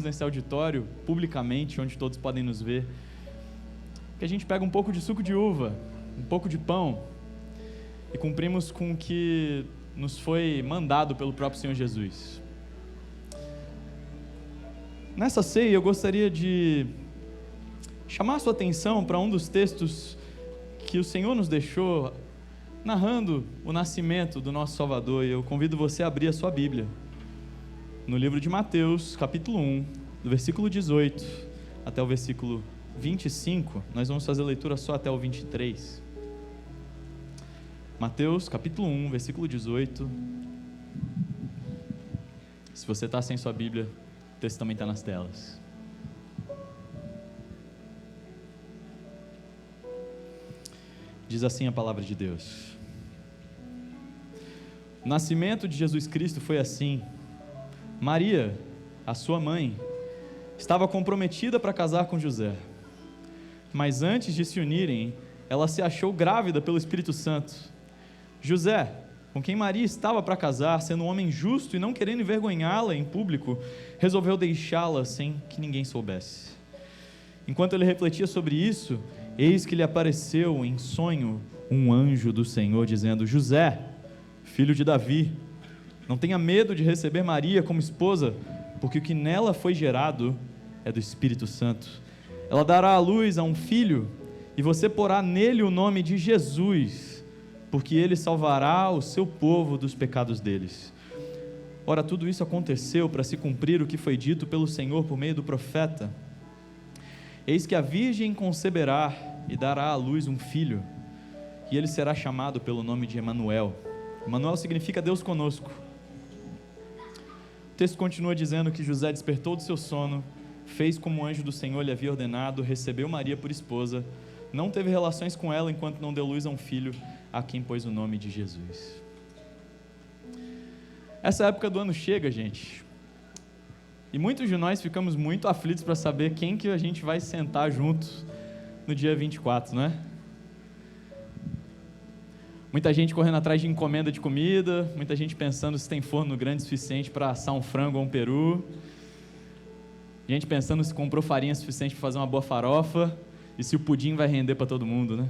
Nesse auditório, publicamente, onde todos podem nos ver, que a gente pega um pouco de suco de uva, um pouco de pão e cumprimos com o que nos foi mandado pelo próprio Senhor Jesus. Nessa ceia eu gostaria de chamar a sua atenção para um dos textos que o Senhor nos deixou narrando o nascimento do nosso Salvador, e eu convido você a abrir a sua Bíblia no livro de Mateus, capítulo 1, do versículo 18 até o versículo 25. Nós vamos fazer a leitura só até o 23. Mateus, capítulo 1, versículo 18. Se você está sem sua Bíblia, o texto também está nas telas. Diz assim a palavra de Deus: o nascimento de Jesus Cristo foi assim. Maria, a sua mãe, estava comprometida para casar com José, mas antes de se unirem, ela se achou grávida pelo Espírito Santo. José, com quem Maria estava para casar, sendo um homem justo e não querendo envergonhá-la em público, resolveu deixá-la sem que ninguém soubesse. Enquanto ele refletia sobre isso, eis que lhe apareceu em sonho um anjo do Senhor, dizendo: José, filho de Davi, não tenha medo de receber Maria como esposa, porque o que nela foi gerado é do Espírito Santo. Ela dará à luz a um filho, e você porá nele o nome de Jesus, porque ele salvará o seu povo dos pecados deles. Ora, tudo isso aconteceu para se cumprir o que foi dito pelo Senhor por meio do profeta: eis que a virgem conceberá e dará à luz um filho, e ele será chamado pelo nome de Emanuel. Emanuel significa Deus conosco. O texto continua dizendo que José despertou do seu sono, fez como o anjo do Senhor lhe havia ordenado, recebeu Maria por esposa, não teve relações com ela enquanto não deu luz a um filho, a quem pôs o nome de Jesus. Essa época do ano chega, gente, e muitos de nós ficamos muito aflitos para saber quem que a gente vai sentar junto no dia 24, não é? Muita gente correndo atrás de encomenda de comida, muita gente pensando se tem forno grande o suficiente para assar um frango ou um peru, gente pensando se comprou farinha suficiente para fazer uma boa farofa, e se o pudim vai render para todo mundo, né?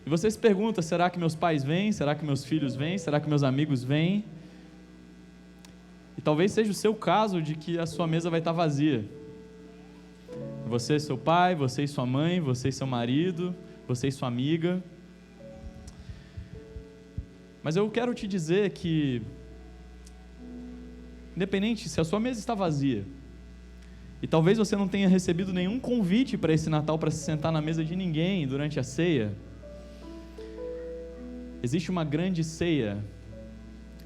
E você se pergunta: será que meus pais vêm? Será que meus filhos vêm? Será que meus amigos vêm? E talvez seja o seu caso de que a sua mesa vai estar vazia. Você e seu pai, você e sua mãe, você e seu marido, você e sua amiga. Mas eu quero te dizer que, independente se a sua mesa está vazia, e talvez você não tenha recebido nenhum convite para esse Natal para se sentar na mesa de ninguém durante a ceia, existe uma grande ceia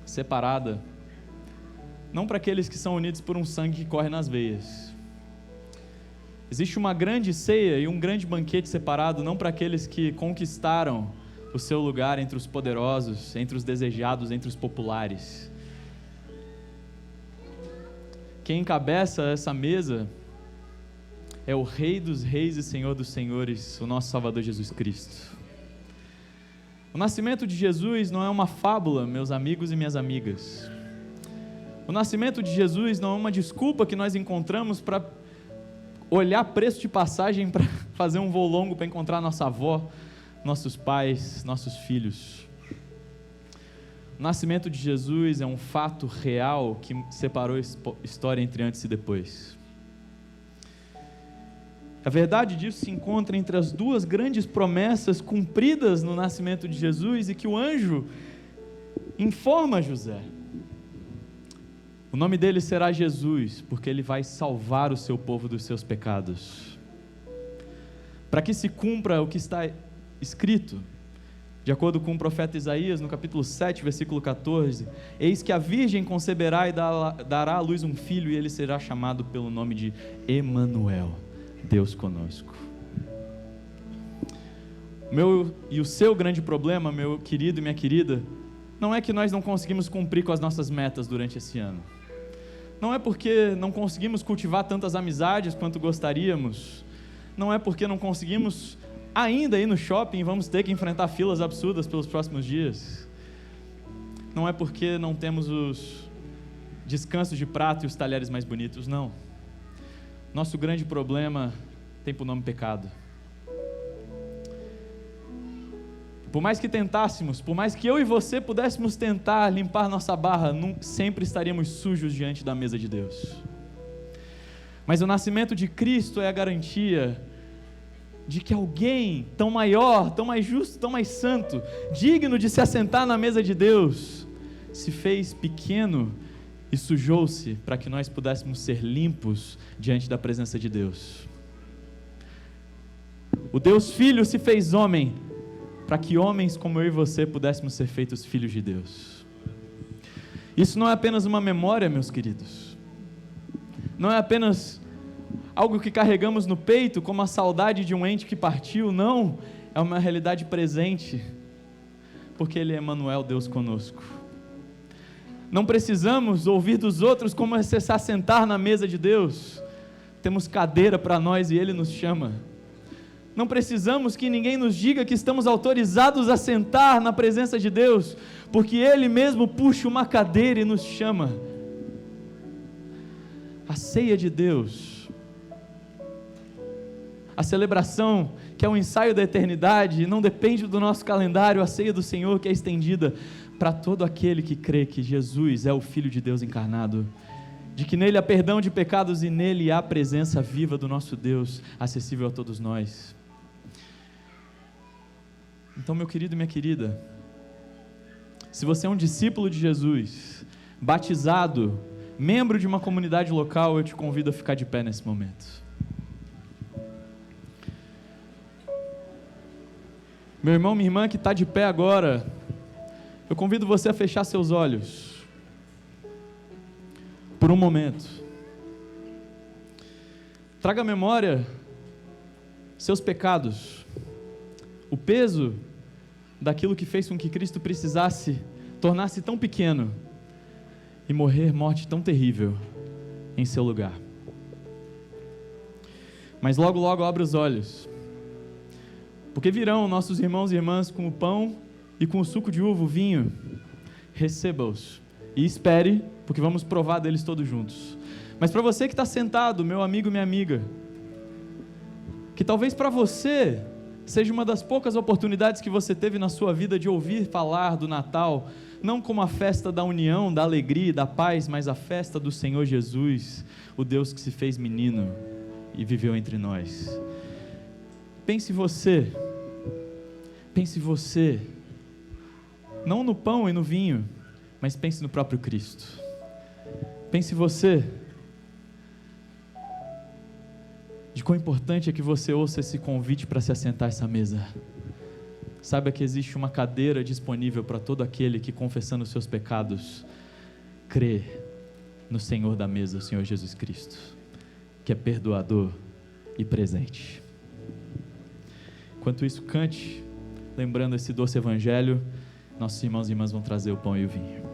separada, não para aqueles que são unidos por um sangue que corre nas veias. Existe uma grande ceia e um grande banquete separado, não para aqueles que conquistaram o seu lugar entre os poderosos, entre os desejados, entre os populares. Quem encabeça essa mesa é o Rei dos Reis e Senhor dos Senhores, o nosso Salvador Jesus Cristo. O nascimento de Jesus não é uma fábula, meus amigos e minhas amigas. O nascimento de Jesus não é uma desculpa que nós encontramos para olhar preço de passagem para fazer um voo longo para encontrar nossa avó, nossos pais, nossos filhos. O nascimento de Jesus é um fato real que separou história entre antes e depois. A verdade disso se encontra entre as duas grandes promessas cumpridas no nascimento de Jesus e que o anjo informa José. O nome dele será Jesus, porque ele vai salvar o seu povo dos seus pecados. Para que se cumpra o que está escrito, de acordo com o profeta Isaías, no capítulo 7, versículo 14, eis que a virgem conceberá e dará à luz um filho, e ele será chamado pelo nome de Emanuel, Deus conosco. O meu e o seu grande problema, meu querido e minha querida, não é que nós não conseguimos cumprir com as nossas metas durante esse ano. Não é porque não conseguimos cultivar tantas amizades quanto gostaríamos. Não é porque não conseguimos ainda ir no shopping e vamos ter que enfrentar filas absurdas pelos próximos dias. Não é porque não temos descansos de prato e os talheres mais bonitos, não. Nosso grande problema tem por nome pecado. Por mais que tentássemos, por mais que eu e você pudéssemos tentar limpar nossa barra, sempre estaríamos sujos diante da mesa de Deus. Mas o nascimento de Cristo é a garantia de que alguém tão maior, tão mais justo, tão mais santo, digno de se assentar na mesa de Deus, se fez pequeno e sujou-se para que nós pudéssemos ser limpos diante da presença de Deus. O Deus Filho se fez homem para que homens como eu e você pudéssemos ser feitos filhos de Deus. Isso não é apenas uma memória, meus queridos. Não é apenas algo que carregamos no peito como a saudade de um ente que partiu, não. É uma realidade presente, porque Ele é Emmanuel, Deus conosco. Não precisamos ouvir dos outros como é se assentar na mesa de Deus. Temos cadeira para nós e Ele nos chama. Não precisamos que ninguém nos diga que estamos autorizados a sentar na presença de Deus, porque Ele mesmo puxa uma cadeira e nos chama. A ceia de Deus, a celebração que é um ensaio da eternidade, não depende do nosso calendário, a ceia do Senhor que é estendida para todo aquele que crê que Jesus é o Filho de Deus encarnado, de que nele há perdão de pecados e nele há a presença viva do nosso Deus, acessível a todos nós. Então, meu querido e minha querida, se você é um discípulo de Jesus, batizado, membro de uma comunidade local, eu te convido a ficar de pé nesse momento. Meu irmão, minha irmã que está de pé agora, eu convido você a fechar seus olhos por um momento. Traga à memória seus pecados, o peso daquilo que fez com que Cristo precisasse tornar-se tão pequeno e morrer morte tão terrível em seu lugar. Mas logo, logo abre os olhos, porque virão nossos irmãos e irmãs com o pão e com o suco de uva, o vinho. Receba-os e espere, porque vamos provar deles todos juntos. Mas para você que está sentado, meu amigo e minha amiga, que talvez para você seja uma das poucas oportunidades que você teve na sua vida de ouvir falar do Natal, não como a festa da união, da alegria, da paz, mas a festa do Senhor Jesus, o Deus que se fez menino e viveu entre nós. Pense você, não no pão e no vinho, mas pense no próprio Cristo. Pense você, de quão importante é que você ouça esse convite para se assentar a essa mesa. Saiba que existe uma cadeira disponível para todo aquele que, confessando os seus pecados, crê no Senhor da mesa, o Senhor Jesus Cristo, que é perdoador e presente. Enquanto isso, cante, lembrando esse doce evangelho. Nossos irmãos e irmãs vão trazer o pão e o vinho.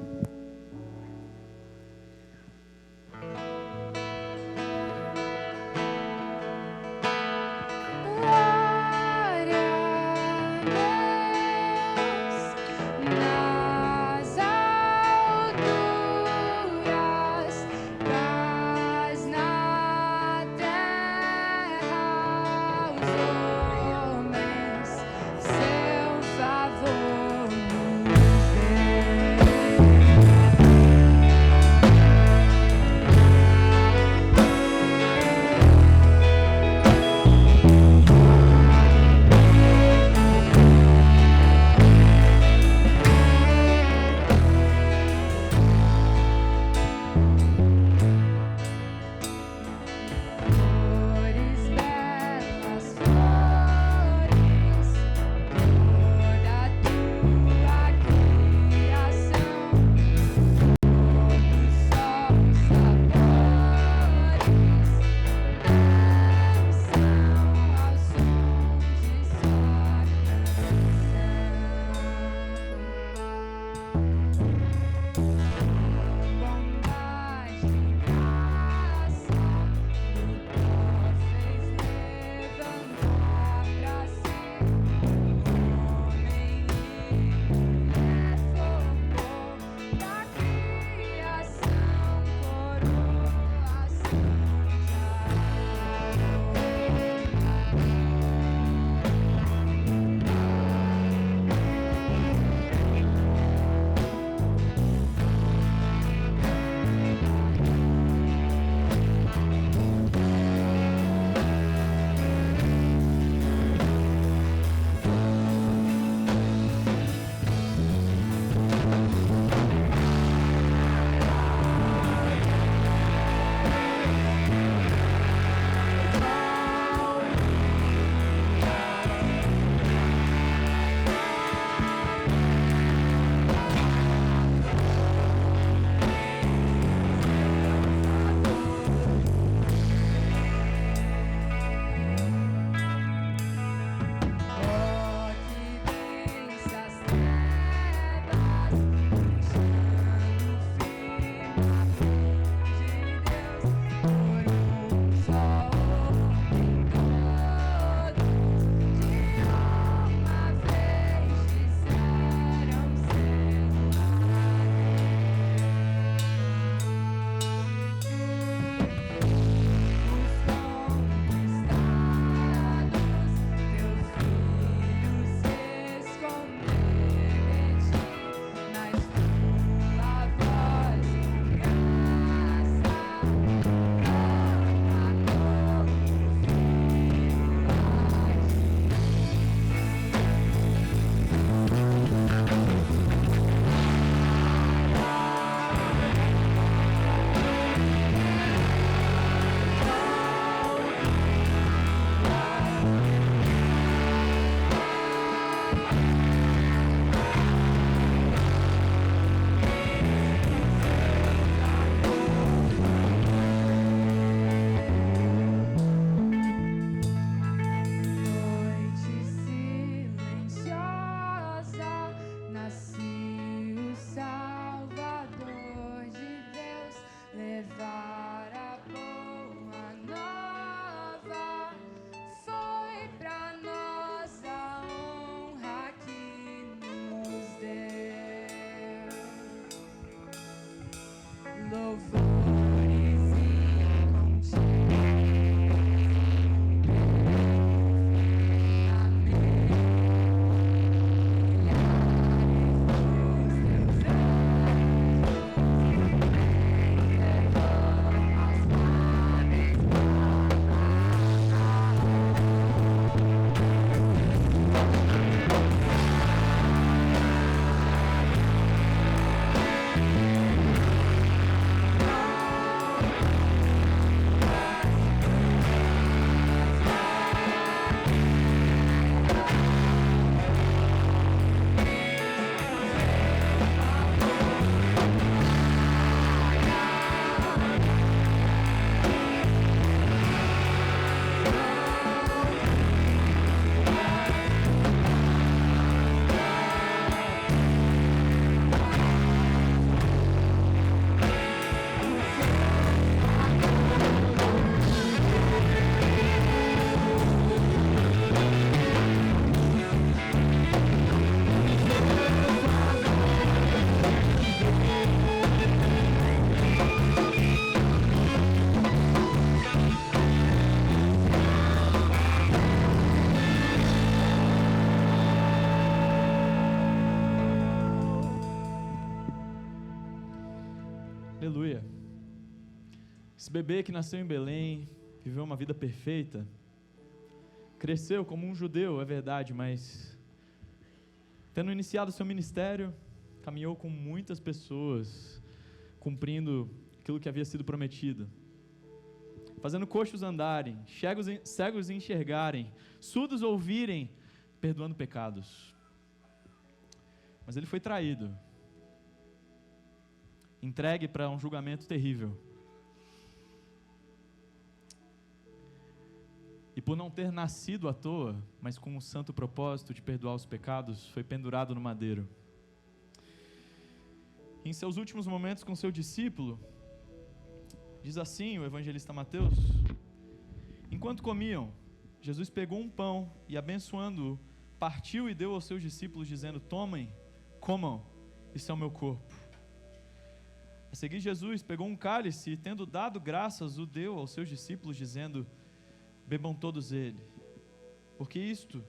Aleluia. Esse bebê que nasceu em Belém, viveu uma vida perfeita, cresceu como um judeu, é verdade, mas tendo iniciado seu ministério, caminhou com muitas pessoas, cumprindo aquilo que havia sido prometido, fazendo coxos andarem, cegos enxergarem, surdos ouvirem, perdoando pecados. Mas ele foi traído, entregue para um julgamento terrível. E por não ter nascido à toa, mas com o santo propósito de perdoar os pecados, foi pendurado no madeiro. Em seus últimos momentos com seu discípulo, diz assim o evangelista Mateus: enquanto comiam, Jesus pegou um pão e, abençoando-o, partiu e deu aos seus discípulos, dizendo: tomem, comam, isso é o meu corpo. A seguir, Jesus pegou um cálice e, tendo dado graças, o deu aos seus discípulos, dizendo: bebam todos ele, porque isto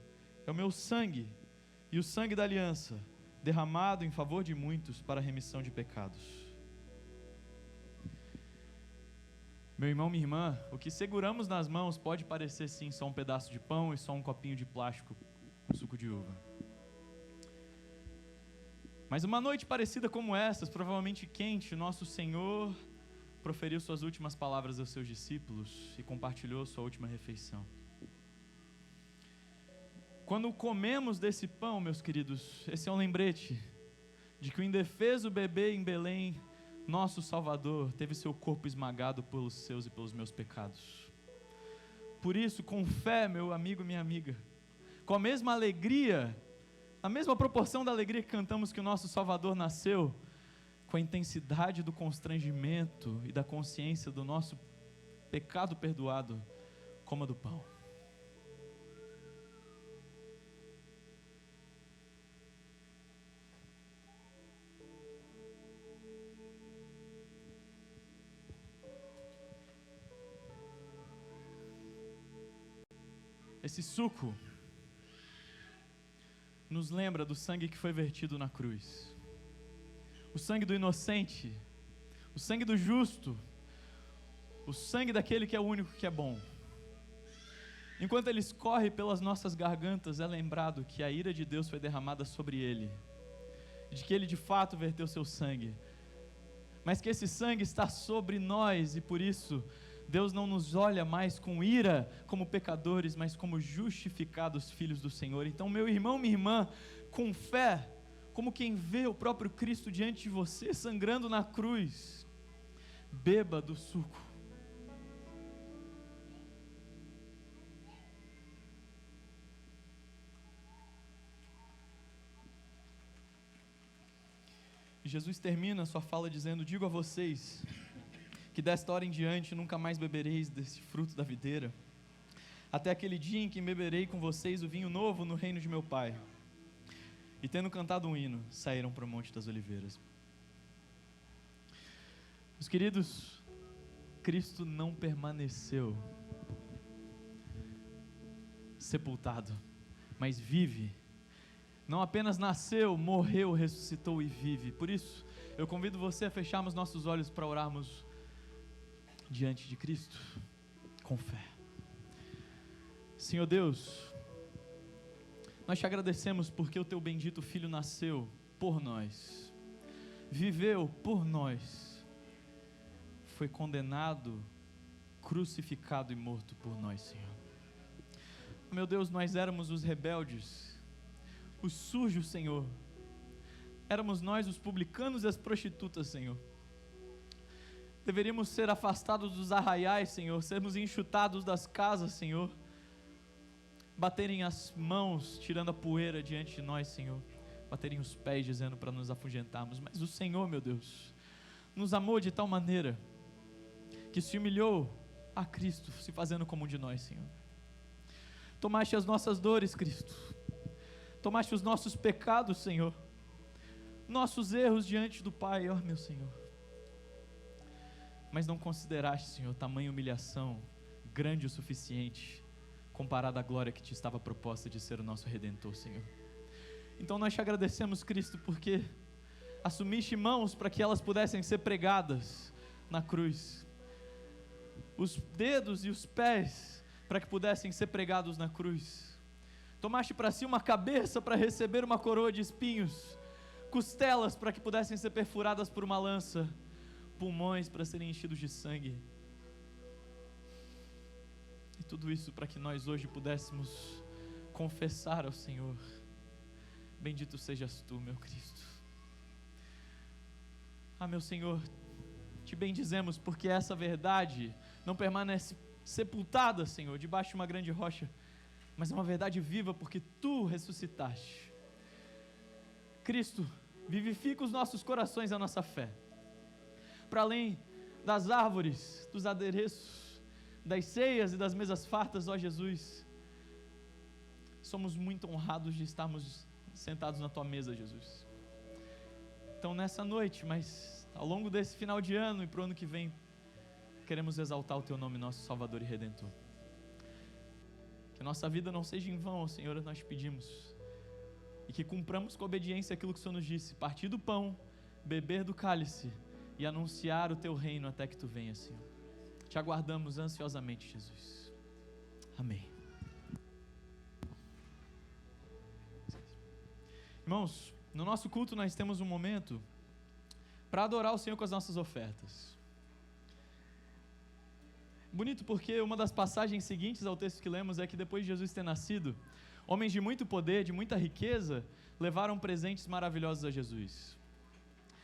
é o meu sangue, e o sangue da aliança, derramado em favor de muitos para a remissão de pecados. Meu irmão, minha irmã, o que seguramos nas mãos pode parecer sim só um pedaço de pão e só um copinho de plástico com suco de uva. Mas uma noite parecida como essas, provavelmente quente, nosso Senhor proferiu suas últimas palavras aos seus discípulos e compartilhou sua última refeição. Quando comemos desse pão, meus queridos, esse é um lembrete de que o indefeso bebê em Belém, nosso Salvador, teve seu corpo esmagado pelos seus e pelos meus pecados. Por isso, com fé, meu amigo, minha amiga, com a mesma alegria, a mesma proporção da alegria que cantamos que o nosso Salvador nasceu, com a intensidade do constrangimento e da consciência do nosso pecado perdoado, coma do pão. Esse suco nos lembra do sangue que foi vertido na cruz. O sangue do inocente, o sangue do justo, o sangue daquele que é o único que é bom. Enquanto ele escorre pelas nossas gargantas, é lembrado que a ira de Deus foi derramada sobre ele, de que ele de fato verteu seu sangue, mas que esse sangue está sobre nós, e por isso Deus não nos olha mais com ira como pecadores, mas como justificados filhos do Senhor. Então, meu irmão, minha irmã, com fé, como quem vê o próprio Cristo diante de você, sangrando na cruz, beba do suco. E Jesus termina a sua fala dizendo: digo a vocês que desta hora em diante nunca mais bebereis desse fruto da videira, até aquele dia em que beberei com vocês o vinho novo no reino de meu Pai. E tendo cantado um hino, saíram para o Monte das Oliveiras. Meus queridos, Cristo não permaneceu sepultado, mas vive. Não apenas nasceu, morreu, ressuscitou e vive. Por isso, eu convido você a fecharmos nossos olhos para orarmos diante de Cristo, com fé. Senhor Deus, nós te agradecemos porque o teu bendito Filho nasceu por nós, viveu por nós, foi condenado, crucificado e morto por nós, Senhor. Meu Deus, nós éramos os rebeldes, os sujos, Senhor. Éramos nós os publicanos e as prostitutas, Senhor. Deveríamos ser afastados dos arraiais, Senhor, sermos enxutados das casas, Senhor, baterem as mãos, tirando a poeira diante de nós, Senhor, baterem os pés, dizendo para nos afugentarmos. Mas o Senhor, meu Deus, nos amou de tal maneira que se humilhou a Cristo, se fazendo como um de nós, Senhor. Tomaste as nossas dores, Cristo, tomaste os nossos pecados, Senhor, nossos erros diante do Pai, ó meu Senhor. Mas não consideraste, Senhor, tamanha humilhação grande o suficiente comparada à glória que te estava proposta de ser o nosso Redentor, Senhor. Então nós te agradecemos, Cristo, porque assumiste mãos para que elas pudessem ser pregadas, na cruz, os dedos e os pés para que pudessem ser pregados na cruz. Tomaste para si uma cabeça para receber uma coroa de espinhos, costelas para que pudessem ser perfuradas por uma lança, pulmões para serem enchidos de sangue. E tudo isso para que nós hoje pudéssemos confessar ao Senhor: bendito sejas tu, meu Cristo. Meu Senhor, te bendizemos porque essa verdade não permanece sepultada, Senhor, debaixo de uma grande rocha, mas é uma verdade viva porque tu ressuscitaste. Cristo, vivifica os nossos corações, a nossa fé, para além das árvores, dos adereços, das ceias e das mesas fartas, ó Jesus. Somos muito honrados de estarmos sentados na tua mesa, Jesus. Então nessa noite, mas ao longo desse final de ano e para o ano que vem, queremos exaltar o teu nome, nosso Salvador e Redentor. Que nossa vida não seja em vão, Senhor, nós pedimos, e que cumpramos com obediência aquilo que o Senhor nos disse: partir do pão, beber do cálice e anunciar o teu reino até que tu venhas, Senhor. Te aguardamos ansiosamente, Jesus. Amém. Irmãos, no nosso culto nós temos um momento para adorar o Senhor com as nossas ofertas. Bonito porque uma das passagens seguintes ao texto que lemos é que depois de Jesus ter nascido, homens de muito poder, de muita riqueza, levaram presentes maravilhosos a Jesus.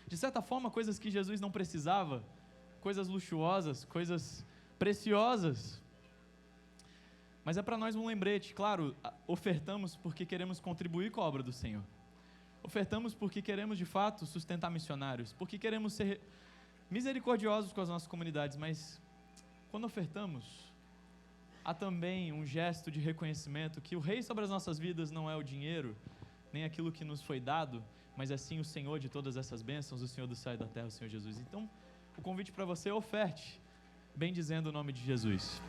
De certa forma, coisas que Jesus não precisava, coisas luxuosas, coisas preciosas. Mas é para nós um lembrete. Claro, ofertamos porque queremos contribuir com a obra do Senhor. Ofertamos porque queremos de fato sustentar missionários, porque queremos ser misericordiosos com as nossas comunidades, mas quando ofertamos, há também um gesto de reconhecimento que o rei sobre as nossas vidas não é o dinheiro, nem aquilo que nos foi dado, mas é sim o Senhor de todas essas bênçãos, o Senhor do céu e da terra, o Senhor Jesus. Então, o convite para você é: oferte, bem dizendo o nome de Jesus.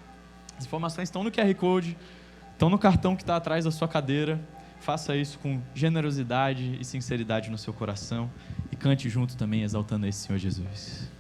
As informações estão no QR Code, estão no cartão que está atrás da sua cadeira. Faça isso com generosidade e sinceridade no seu coração e cante junto também, exaltando esse Senhor Jesus.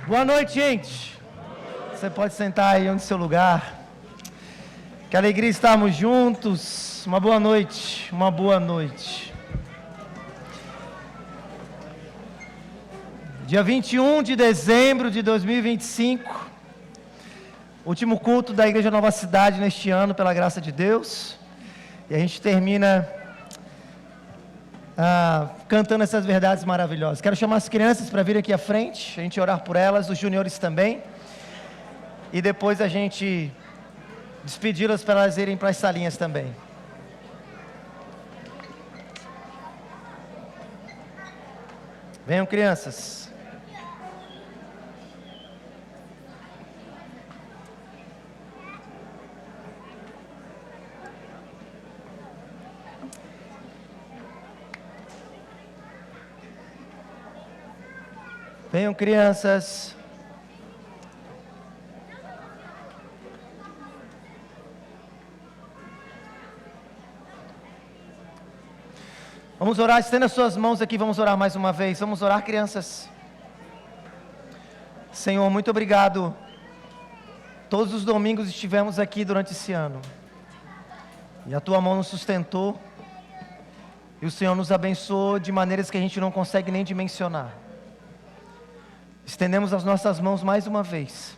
Boa noite, gente. Você pode sentar aí onde seu lugar. Que alegria estarmos juntos. Uma boa noite, uma boa noite. Dia 21 de dezembro de 2025, último culto da Igreja Nova Cidade neste ano, pela graça de Deus. E a gente termina cantando essas verdades maravilhosas. Quero chamar as crianças para virem aqui à frente, a gente orar por elas, os juniores também. E depois a gente despedi-las para elas irem para as salinhas também. Venham, crianças. Venham, crianças. Vamos orar, estenda suas mãos aqui, vamos orar mais uma vez. Vamos orar, crianças. Senhor, muito obrigado. Todos os domingos estivemos aqui durante esse ano. E a Tua mão nos sustentou. E o Senhor nos abençoou de maneiras que a gente não consegue nem dimensionar. Estendemos as nossas mãos mais uma vez,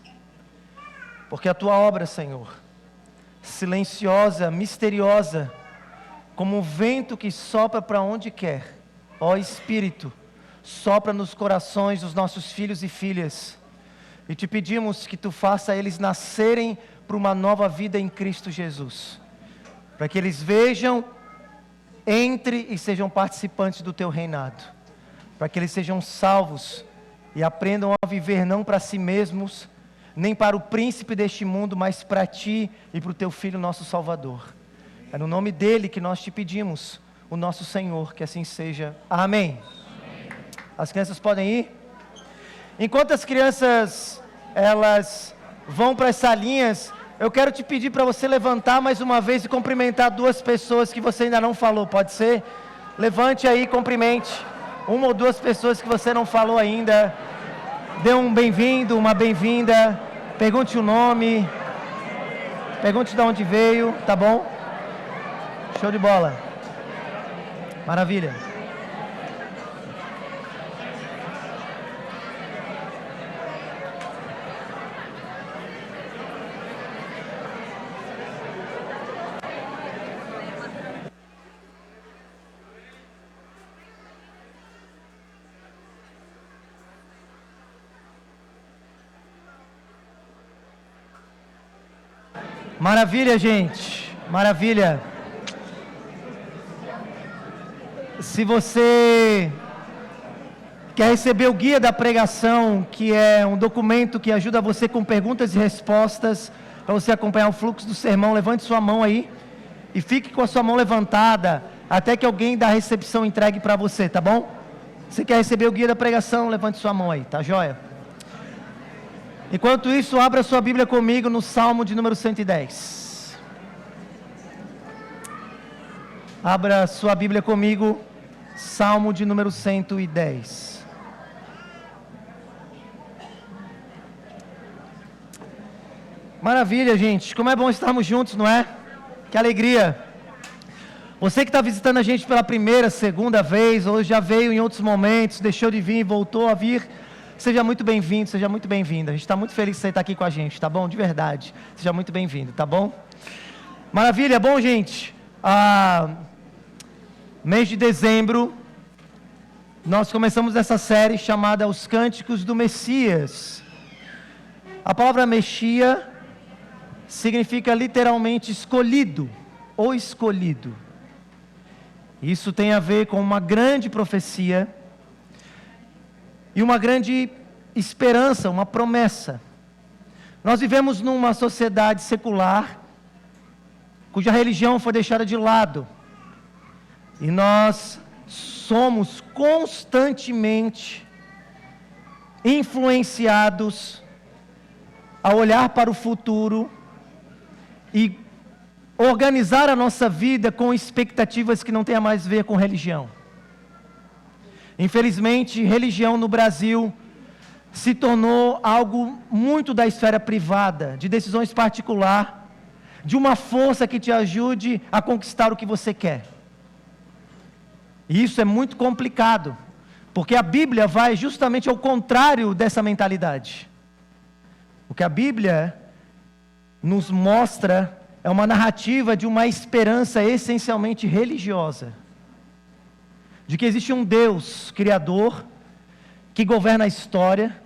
porque a Tua obra, Senhor, silenciosa, misteriosa, como o vento que sopra para onde quer, ó Espírito, sopra nos corações dos nossos filhos e filhas, e te pedimos que Tu faça eles nascerem para uma nova vida em Cristo Jesus, para que eles vejam, entre e sejam participantes do Teu reinado, para que eles sejam salvos, e aprendam a viver não para si mesmos, nem para o príncipe deste mundo, mas para Ti e para o Teu Filho, nosso Salvador. É no nome dEle que nós te pedimos, o nosso Senhor, que assim seja. Amém. Amém. As crianças podem ir? Enquanto as crianças, elas vão para as salinhas, eu quero te pedir para você levantar mais uma vez e cumprimentar duas pessoas que você ainda não falou, pode ser? Levante aí e cumprimente. Uma ou duas pessoas que você não falou ainda. Dê um bem-vindo, uma bem-vinda. Pergunte o nome. Pergunte de onde veio, tá bom? Show de bola. Maravilha. Maravilha, gente, maravilha. Se você quer receber o guia da pregação, que é um documento que ajuda você com perguntas e respostas, para você acompanhar o fluxo do sermão, levante sua mão aí e fique com a sua mão levantada até que alguém da recepção entregue para você, tá bom? Se quer receber o guia da pregação, levante sua mão aí, tá joia? Enquanto isso, abra sua Bíblia comigo no Salmo de número 110. Abra sua Bíblia comigo, Salmo de número 110. Maravilha, gente. Como é bom estarmos juntos, não é? Que alegria. Você que está visitando a gente pela primeira, segunda vez, ou já veio em outros momentos, deixou de vir e voltou a vir, seja muito bem-vindo, seja muito bem-vinda. A gente está muito feliz que você está aqui com a gente, tá bom? De verdade. Seja muito bem-vindo, tá bom? Maravilha, bom, gente. Mês de dezembro, nós começamos essa série chamada Os Cânticos do Messias. A palavra Mexia significa literalmente escolhido ou escolhido. Isso tem a ver com uma grande profecia e uma grande esperança, uma promessa. Nós vivemos numa sociedade secular, cuja religião foi deixada de lado, e nós somos constantemente influenciados a olhar para o futuro e organizar a nossa vida com expectativas que não têm mais a ver com religião. Infelizmente, religião no Brasil se tornou algo muito da esfera privada, de decisões particulares, de uma força que te ajude a conquistar o que você quer. E isso é muito complicado, porque a Bíblia vai justamente ao contrário dessa mentalidade. O que a Bíblia nos mostra é uma narrativa de uma esperança essencialmente religiosa, de que existe um Deus criador, que governa a história,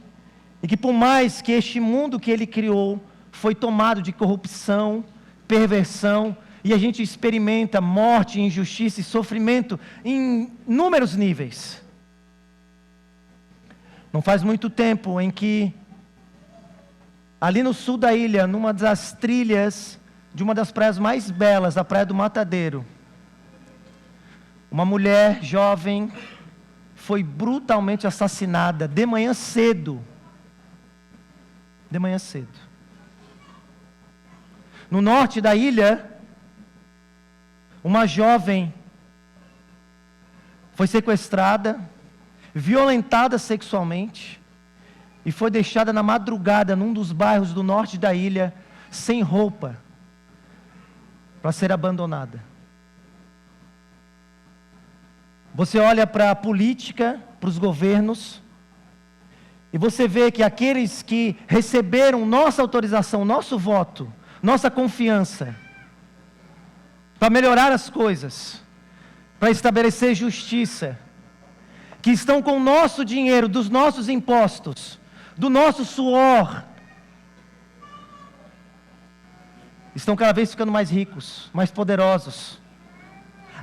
e que por mais que este mundo que Ele criou foi tomado de corrupção, perversão, e a gente experimenta morte, injustiça e sofrimento em inúmeros níveis. Não faz muito tempo em que, ali no sul da ilha, numa das trilhas de uma das praias mais belas, a Praia do Matadeiro, uma mulher jovem foi brutalmente assassinada de manhã cedo. De manhã cedo. No norte da ilha, uma jovem foi sequestrada, violentada sexualmente e foi deixada na madrugada num dos bairros do norte da ilha, sem roupa, para ser abandonada. Você olha para a política, para os governos, e você vê que aqueles que receberam nossa autorização, nosso voto, nossa confiança, para melhorar as coisas, para estabelecer justiça, que estão com o nosso dinheiro, dos nossos impostos, do nosso suor, estão cada vez ficando mais ricos, mais poderosos,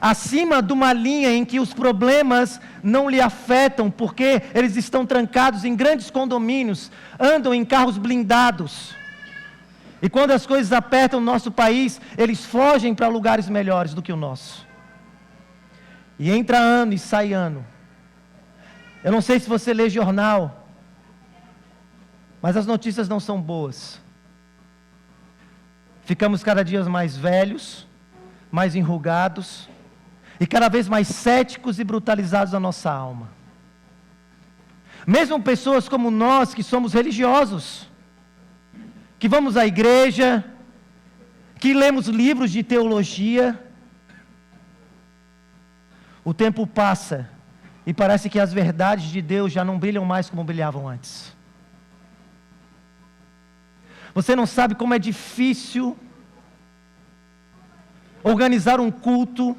acima de uma linha em que os problemas não lhe afetam, porque eles estão trancados em grandes condomínios, andam em carros blindados, e quando as coisas apertam no nosso país, eles fogem para lugares melhores do que o nosso, e entra ano e sai ano. Eu não sei se você lê jornal, mas as notícias não são boas. Ficamos cada dia mais velhos, mais enrugados, e cada vez mais céticos e brutalizados na nossa alma. Mesmo pessoas como nós, que somos religiosos, que vamos à igreja, que lemos livros de teologia, o tempo passa e parece que as verdades de Deus já não brilham mais como brilhavam antes. Você não sabe como é difícil organizar um culto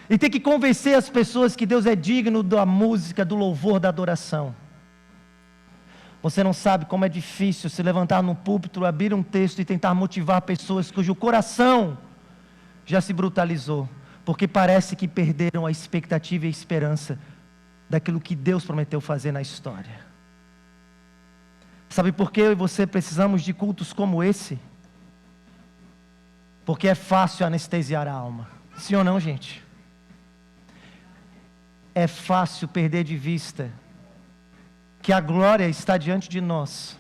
e ter que convencer as pessoas que Deus é digno da música, do louvor, da adoração. Você não sabe como é difícil se levantar no púlpito, abrir um texto e tentar motivar pessoas cujo coração já se brutalizou, porque parece que perderam a expectativa e a esperança daquilo que Deus prometeu fazer na história. Sabe por que eu e você precisamos de cultos como esse? Porque é fácil anestesiar a alma. Sim ou não, gente? É fácil perder de vista que a glória está diante de nós,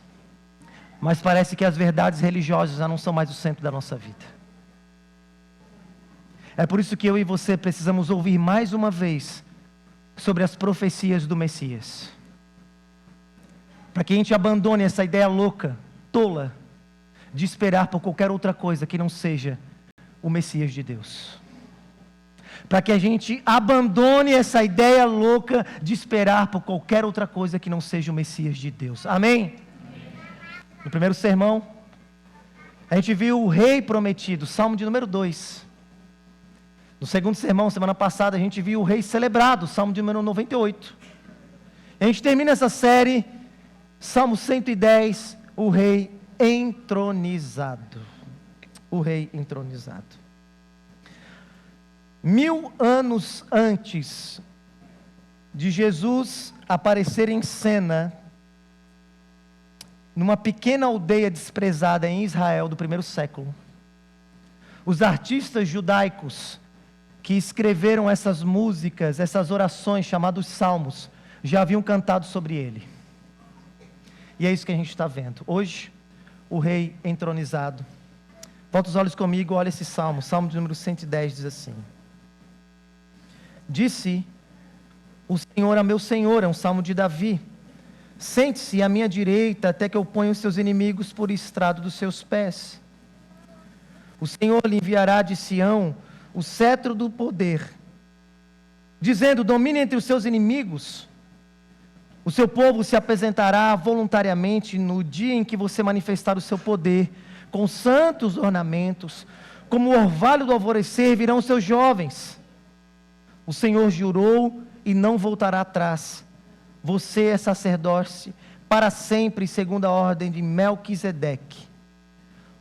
mas parece que as verdades religiosas já não são mais o centro da nossa vida. É por isso que eu e você precisamos ouvir mais uma vez sobre as profecias do Messias, para que a gente abandone essa ideia louca, tola, de esperar por qualquer outra coisa que não seja o Messias de Deus. Para que a gente abandone essa ideia louca de esperar por qualquer outra coisa que não seja o Messias de Deus. Amém? No primeiro sermão, a gente viu o rei prometido, Salmo de número 2. No segundo sermão, semana passada, a gente viu o rei celebrado, Salmo de número 98. A gente termina essa série, Salmo 110, o rei entronizado. O rei entronizado. 1000 anos antes de Jesus aparecer em cena, numa pequena aldeia desprezada em Israel do primeiro século, os artistas judaicos que escreveram essas músicas, essas orações chamadas salmos, já haviam cantado sobre ele. E é isso que a gente está vendo. Hoje, o rei entronizado. Volta os olhos comigo, olha esse salmo. Salmo de número 110 diz assim: Disse o Senhor a meu Senhor, é um salmo de Davi: Sente-se à minha direita até que eu ponha os seus inimigos por estrado dos seus pés. O Senhor lhe enviará de Sião o cetro do poder, dizendo: domine entre os seus inimigos. O seu povo se apresentará voluntariamente no dia em que você manifestar o seu poder, com santos ornamentos, como o orvalho do alvorecer virão os seus jovens. O Senhor jurou e não voltará atrás. Você é sacerdócio para sempre, segundo a ordem de Melquisedeque.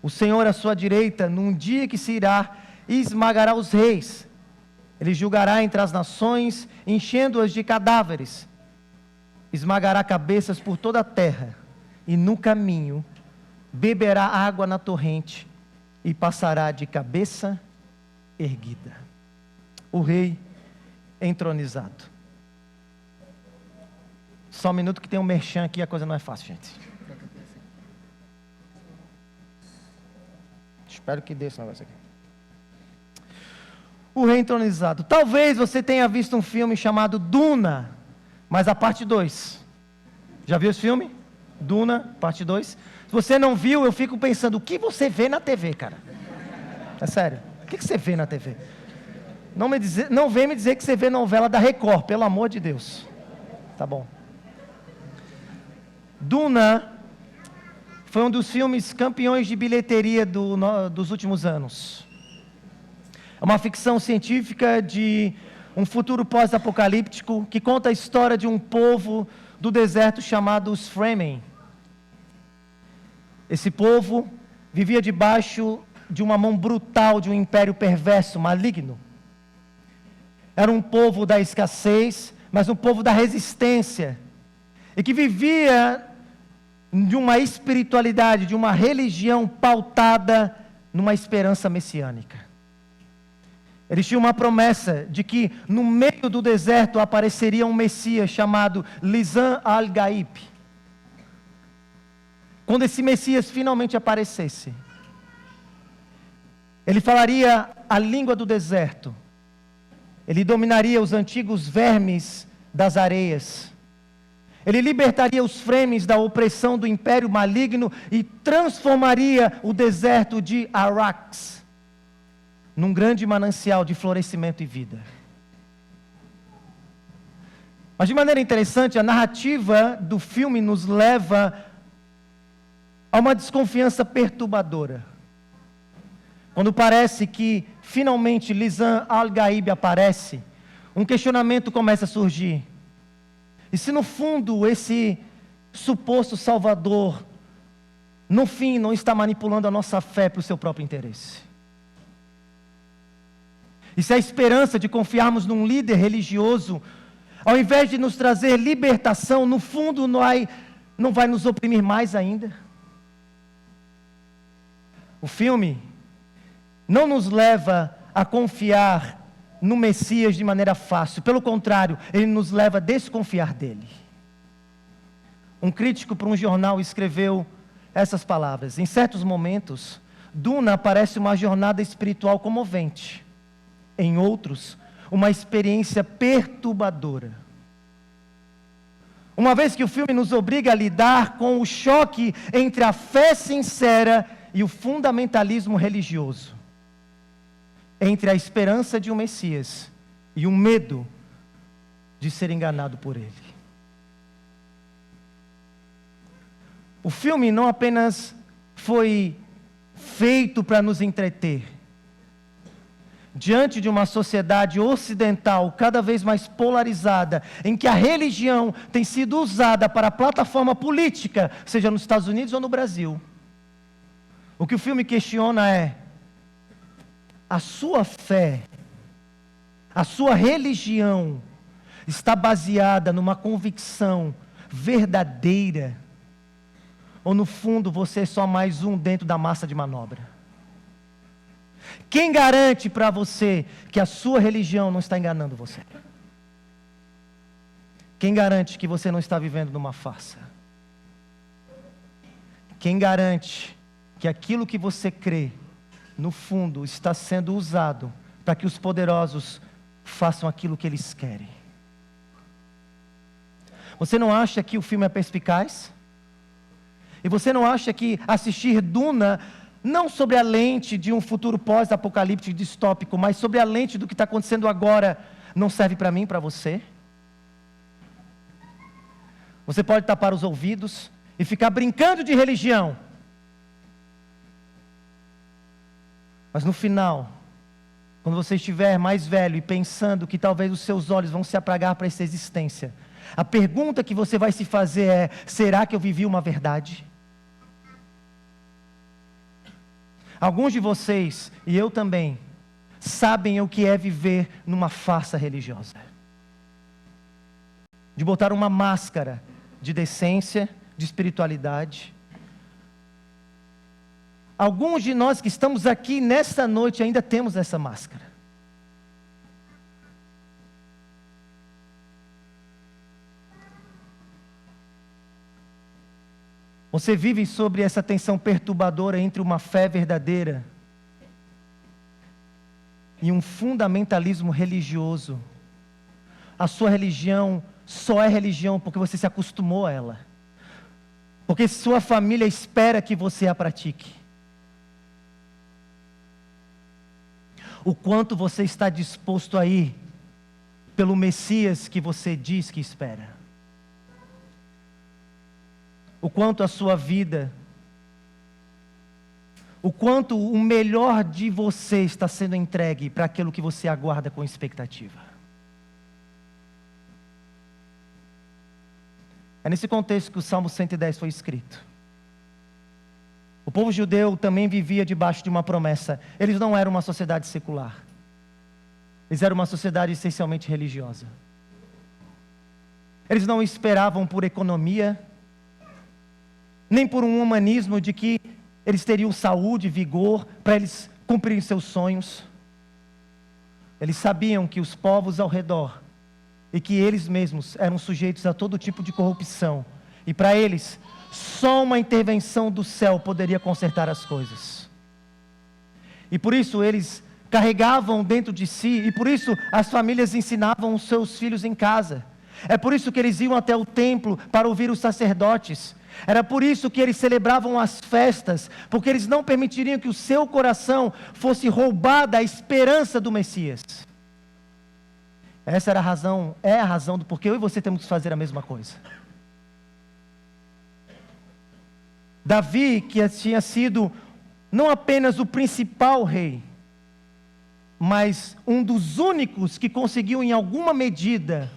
O Senhor à sua direita, num dia que se irá, esmagará os reis. Ele julgará entre as nações, enchendo-as de cadáveres. Esmagará cabeças por toda a terra, e no caminho beberá água na torrente, e passará de cabeça erguida. O rei entronizado. Só um minuto que tem um merchan aqui, a coisa não é fácil, gente. Espero que dê esse negócio aqui. O rei entronizado. Talvez você tenha visto um filme chamado Duna, mas a parte 2. Já viu esse filme? Duna, parte 2. Se você não viu, eu fico pensando, o que você vê na TV, cara? É sério. O que você vê na TV? Não vem me dizer que você vê novela da Record, pelo amor de Deus. Tá bom. Duna foi um dos filmes campeões de bilheteria dos últimos anos. É uma ficção científica de um futuro pós-apocalíptico que conta a história de um povo do deserto chamado os Fremen. Esse povo vivia debaixo de uma mão brutal de um império perverso, maligno. Era um povo da escassez, mas um povo da resistência, e que vivia de uma espiritualidade, de uma religião pautada numa esperança messiânica. Eles tinham uma promessa de que no meio do deserto apareceria um Messias chamado Lisan al-Gaib. Quando esse Messias finalmente aparecesse, ele falaria a língua do deserto, ele dominaria os antigos vermes das areias, ele libertaria os Fremen da opressão do império maligno e transformaria o deserto de Arax num grande manancial de florescimento e vida. Mas de maneira interessante, a narrativa do filme nos leva a uma desconfiança perturbadora. Quando parece que finalmente Lisan al-Gaib aparece, um questionamento começa a surgir. E se no fundo esse suposto Salvador, no fim, não está manipulando a nossa fé para o seu próprio interesse? E se a esperança de confiarmos num líder religioso, ao invés de nos trazer libertação, no fundo não vai nos oprimir mais ainda? O filme não nos leva a confiar no Messias de maneira fácil. Pelo contrário, ele nos leva a desconfiar dele. Um crítico para um jornal escreveu essas palavras: em certos momentos, Duna parece uma jornada espiritual comovente. Em outros, uma experiência perturbadora. Uma vez que o filme nos obriga a lidar com o choque entre a fé sincera e o fundamentalismo religioso, entre a esperança de um Messias e o medo de ser enganado por ele. O filme não apenas foi feito para nos entreter. Diante de uma sociedade ocidental cada vez mais polarizada, em que a religião tem sido usada para plataforma política, seja nos Estados Unidos ou no Brasil, o que o filme questiona é: a sua fé, a sua religião está baseada numa convicção verdadeira? Ou no fundo você é só mais um dentro da massa de manobra? Quem garante para você que a sua religião não está enganando você? Quem garante que você não está vivendo numa farsa? Quem garante que aquilo que você crê, no fundo, está sendo usado para que os poderosos façam aquilo que eles querem? Você não acha que o filme é perspicaz? E você não acha que assistir Duna, não sobre a lente de um futuro pós-apocalíptico distópico, mas sobre a lente do que está acontecendo agora, não serve para mim, para você? Você pode tapar os ouvidos e ficar brincando de religião. Mas no final, quando você estiver mais velho e pensando que talvez os seus olhos vão se apagar para essa existência, a pergunta que você vai se fazer é: será que eu vivi uma verdade? Alguns de vocês, e eu também, sabem o que é viver numa farsa religiosa. De botar uma máscara de decência, de espiritualidade. Alguns de nós que estamos aqui nesta noite ainda temos essa máscara. Você vive sobre essa tensão perturbadora entre uma fé verdadeira e um fundamentalismo religioso. A sua religião só é religião porque você se acostumou a ela. Porque sua família espera que você a pratique. O quanto você está disposto a ir pelo Messias que você diz que espera. O quanto a sua vida, o quanto o melhor de você está sendo entregue para aquilo que você aguarda com expectativa. É nesse contexto que o Salmo 110 foi escrito. O povo judeu também vivia debaixo de uma promessa. Eles não eram uma sociedade secular. Eles eram uma sociedade essencialmente religiosa. Eles não esperavam por economia, nem por um humanismo de que eles teriam saúde, vigor, para eles cumprirem seus sonhos. Eles sabiam que os povos ao redor, e que eles mesmos eram sujeitos a todo tipo de corrupção, e para eles, só uma intervenção do céu poderia consertar as coisas. E por isso eles carregavam dentro de si, e por isso as famílias ensinavam os seus filhos em casa. É por isso que eles iam até o templo para ouvir os sacerdotes. Era por isso que eles celebravam as festas, porque eles não permitiriam que o seu coração fosse roubado a esperança do Messias. Essa era a razão, é a razão do porquê eu e você temos que fazer a mesma coisa. Davi, que tinha sido não apenas o principal rei, mas um dos únicos que conseguiu em alguma medida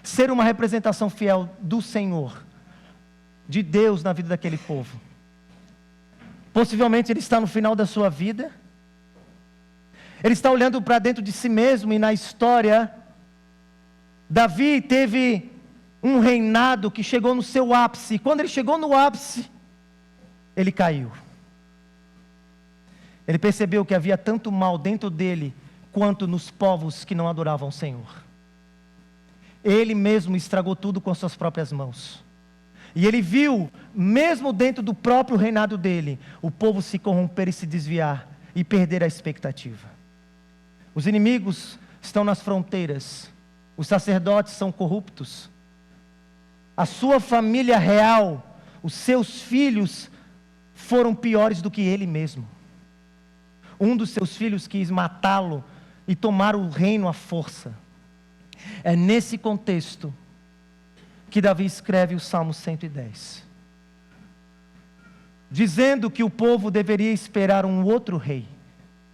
ser uma representação fiel do Senhor, de Deus na vida daquele povo. Possivelmente ele está no final da sua vida, ele está olhando para dentro de si mesmo, e na história, Davi teve um reinado que chegou no seu ápice, e quando ele chegou no ápice, ele caiu. Ele percebeu que havia tanto mal dentro dele, quanto nos povos que não adoravam o Senhor. Ele mesmo estragou tudo com suas próprias mãos. E ele viu, mesmo dentro do próprio reinado dele, o povo se corromper e se desviar, e perder a expectativa. Os inimigos estão nas fronteiras, os sacerdotes são corruptos, a sua família real, os seus filhos, foram piores do que ele mesmo. Um dos seus filhos quis matá-lo e tomar o reino à força. É nesse contexto que Davi escreve o Salmo 110, dizendo que o povo deveria esperar um outro rei,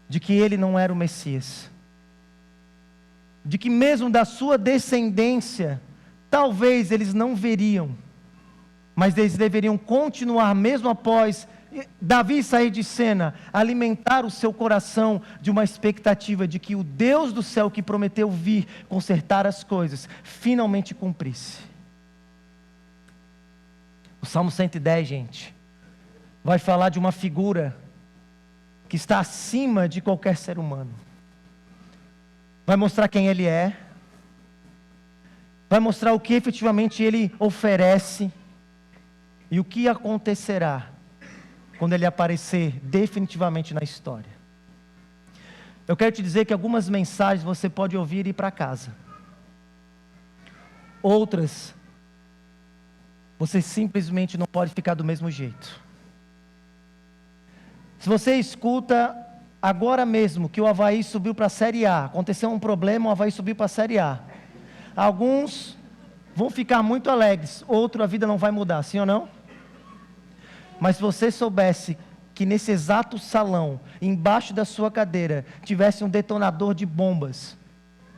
de que ele não era o Messias, de que mesmo da sua descendência, talvez eles não veriam, mas eles deveriam continuar mesmo após Davi sair de cena, alimentar o seu coração de uma expectativa de que o Deus do céu que prometeu vir consertar as coisas, finalmente cumprisse. O Salmo 110, gente, vai falar de uma figura que está acima de qualquer ser humano. Vai mostrar quem ele é, vai mostrar o que efetivamente ele oferece, e o que acontecerá quando ele aparecer definitivamente na história. Eu quero te dizer que algumas mensagens você pode ouvir e ir para casa. Outras, você simplesmente não pode ficar do mesmo jeito. Se você escuta agora mesmo que o Avaí subiu para a Série A, aconteceu um problema, o Avaí subiu para a Série A. Alguns vão ficar muito alegres, outros a vida não vai mudar, sim ou não? Mas se você soubesse que nesse exato salão, embaixo da sua cadeira, tivesse um detonador de bombas,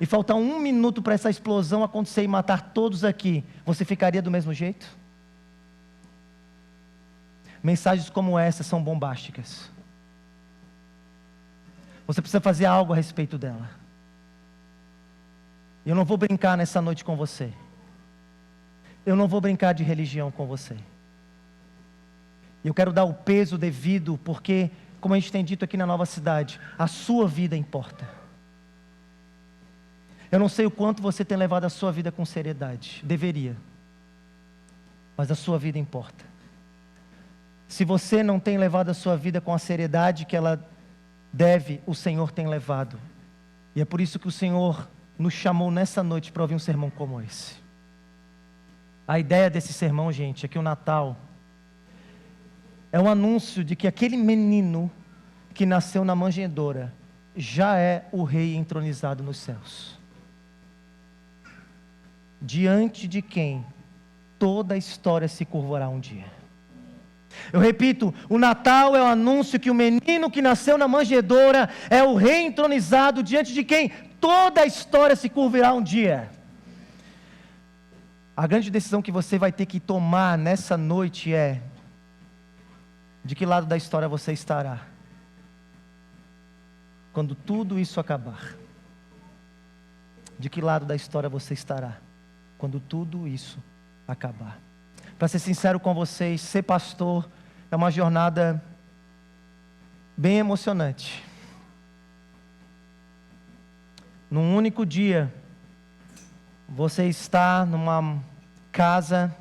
e faltar 1 minuto para essa explosão acontecer e matar todos aqui, você ficaria do mesmo jeito? Mensagens como essa são bombásticas. Você precisa fazer algo a respeito dela. Eu não vou brincar nessa noite com você. Eu não vou brincar de religião com você. Eu quero dar o peso devido, porque, como a gente tem dito aqui na Nova Cidade, a sua vida importa. Eu não sei o quanto você tem levado a sua vida com seriedade. Deveria. Mas a sua vida importa. Se você não tem levado a sua vida com a seriedade que ela deve, o Senhor tem levado. E é por isso que o Senhor nos chamou nessa noite para ouvir um sermão como esse. A ideia desse sermão, gente, é que o Natal é um anúncio de que aquele menino que nasceu na manjedoura já é o rei entronizado nos céus, diante de quem toda a história se curvará um dia. Eu repito, o Natal é o anúncio que o menino que nasceu na manjedoura é o rei entronizado, diante de quem toda a história se curvará um dia. A grande decisão que você vai ter que tomar nessa noite é: de que lado da história você estará quando tudo isso acabar? De que lado da história você estará quando tudo isso acabar? Para ser sincero com vocês, ser pastor é uma jornada bem emocionante. Num único dia, você está numa casa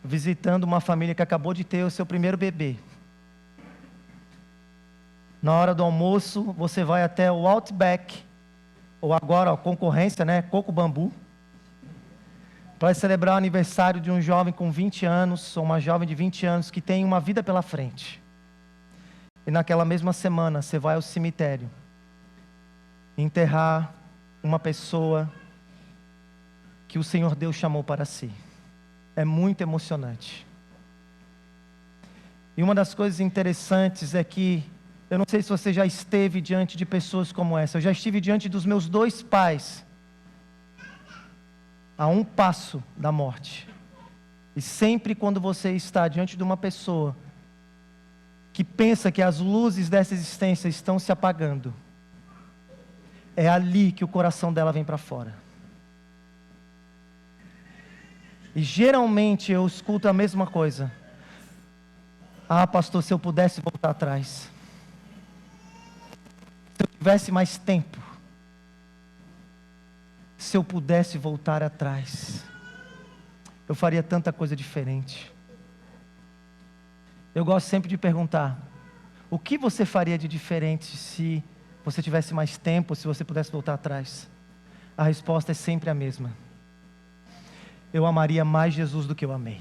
visitando uma família que acabou de ter o seu primeiro bebê. Na hora do almoço, você vai até o Outback, ou agora a concorrência, Coco Bambu, para celebrar o aniversário de um jovem com 20 anos, ou uma jovem de 20 anos, que tem uma vida pela frente. E naquela mesma semana, você vai ao cemitério, enterrar uma pessoa que o Senhor Deus chamou para si. É muito emocionante. E uma das coisas interessantes é que, eu não sei se você já esteve diante de pessoas como essa, eu já estive diante dos meus 2 pais, a um passo da morte. E sempre quando você está diante de uma pessoa que pensa que as luzes dessa existência estão se apagando, é ali que o coração dela vem para fora. E geralmente eu escuto a mesma coisa: ah, pastor, se eu pudesse voltar atrás, se eu tivesse mais tempo, se eu pudesse voltar atrás, eu faria tanta coisa diferente. Eu gosto sempre de perguntar: o que você faria de diferente se você tivesse mais tempo, se você pudesse voltar atrás? A resposta é sempre a mesma: eu amaria mais Jesus do que eu amei.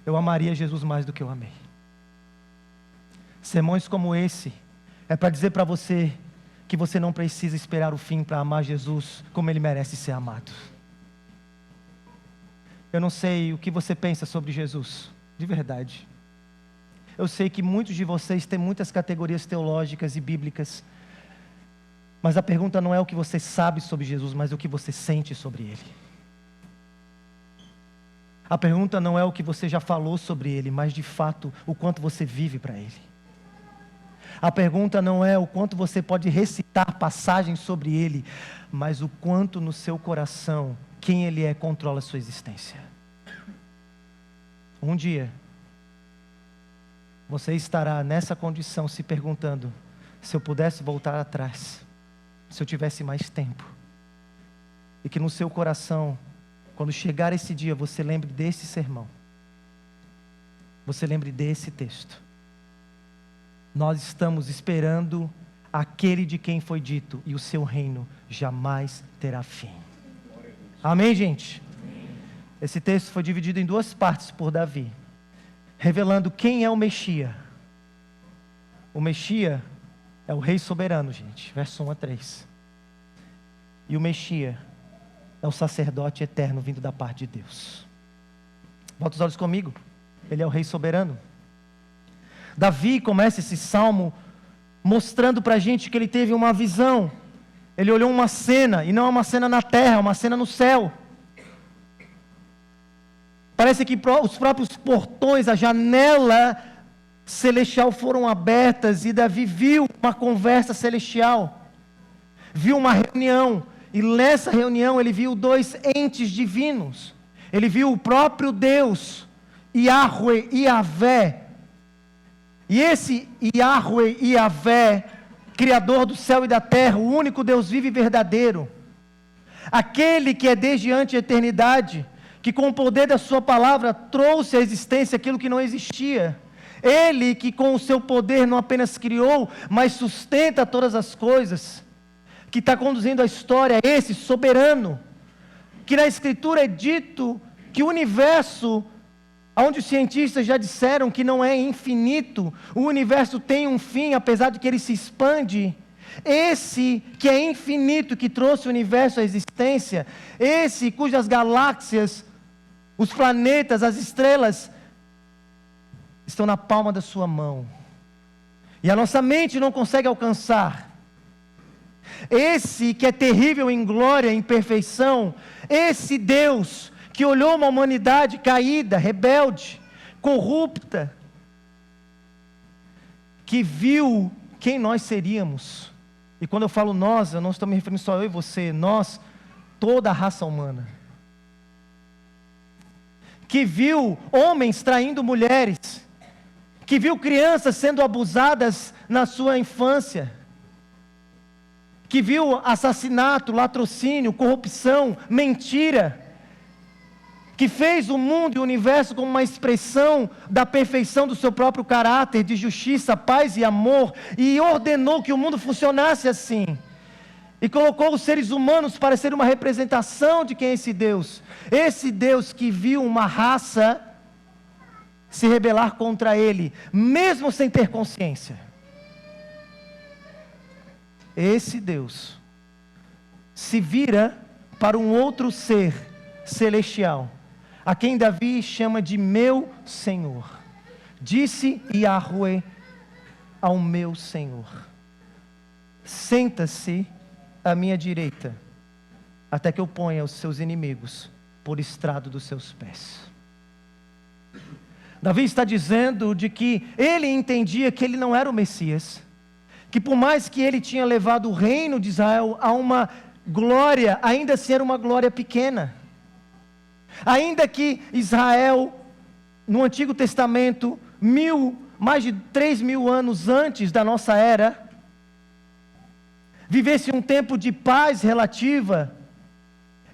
Eu amaria Jesus mais do que eu amei. Sermões como esse é para dizer para você que você não precisa esperar o fim para amar Jesus como Ele merece ser amado. Eu não sei o que você pensa sobre Jesus, de verdade. Eu sei que muitos de vocês têm muitas categorias teológicas e bíblicas, mas a pergunta não é o que você sabe sobre Jesus, mas o que você sente sobre Ele. A pergunta não é o que você já falou sobre Ele, mas de fato o quanto você vive para Ele. A pergunta não é o quanto você pode recitar passagens sobre Ele, mas o quanto no seu coração quem Ele é controla a sua existência. Um dia, você estará nessa condição se perguntando: se eu pudesse voltar atrás, se eu tivesse mais tempo. E que no seu coração, quando chegar esse dia, você lembre desse sermão. Você lembre desse texto. Nós estamos esperando aquele de quem foi dito, e o seu reino jamais terá fim. Amém, gente? Esse texto foi dividido em duas partes por Davi, revelando quem é o Messias. O Messias é o Rei soberano, gente, verso 1 a 3. E o Messias é o sacerdote eterno vindo da parte de Deus. Bota os olhos comigo. Ele é o Rei soberano. Davi começa esse salmo mostrando para a gente que ele teve uma visão. Ele olhou uma cena, e não é uma cena na terra, é uma cena no céu. Parece que os próprios portões, a janela celestial foram abertas, e Davi viu uma conversa celestial, viu uma reunião, e nessa reunião ele viu dois entes divinos. Ele viu o próprio Deus, Yahweh e Yahvé. E esse Yahweh e Yahvé, Criador do céu e da terra, o único Deus vivo e verdadeiro, aquele que é desde antes a eternidade, que com o poder da sua palavra trouxe à existência aquilo que não existia. Ele que com o seu poder não apenas criou, mas sustenta todas as coisas, que está conduzindo a história, esse soberano, que na Escritura é dito que o universo, onde os cientistas já disseram que não é infinito, o universo tem um fim, apesar de que ele se expande. Esse que é infinito, que trouxe o universo à existência, esse cujas galáxias, os planetas, as estrelas, estão na palma da sua mão, e a nossa mente não consegue alcançar. Esse que é terrível em glória, em perfeição, esse Deus que olhou uma humanidade caída, rebelde, corrupta, que viu quem nós seríamos. E quando eu falo nós, eu não estou me referindo só eu e você, nós, toda a raça humana. Que viu homens traindo mulheres, que viu crianças sendo abusadas na sua infância, que viu assassinato, latrocínio, corrupção, mentira, que fez o mundo e o universo como uma expressão da perfeição do seu próprio caráter, de justiça, paz e amor, e ordenou que o mundo funcionasse assim, e colocou os seres humanos para ser uma representação de quem é esse Deus que viu uma raça se rebelar contra ele, mesmo sem ter consciência. Esse Deus se vira para um outro ser celestial, a quem Davi chama de meu Senhor. Disse Yahweh ao meu Senhor: senta-se à minha direita, até que eu ponha os seus inimigos por estrado dos seus pés. Davi está dizendo de que ele entendia que ele não era o Messias, que por mais que ele tinha levado o reino de Israel a uma glória, ainda assim era uma glória pequena. Ainda que Israel, no Antigo Testamento, mais de 3.000 anos antes da nossa era, vivesse um tempo de paz relativa,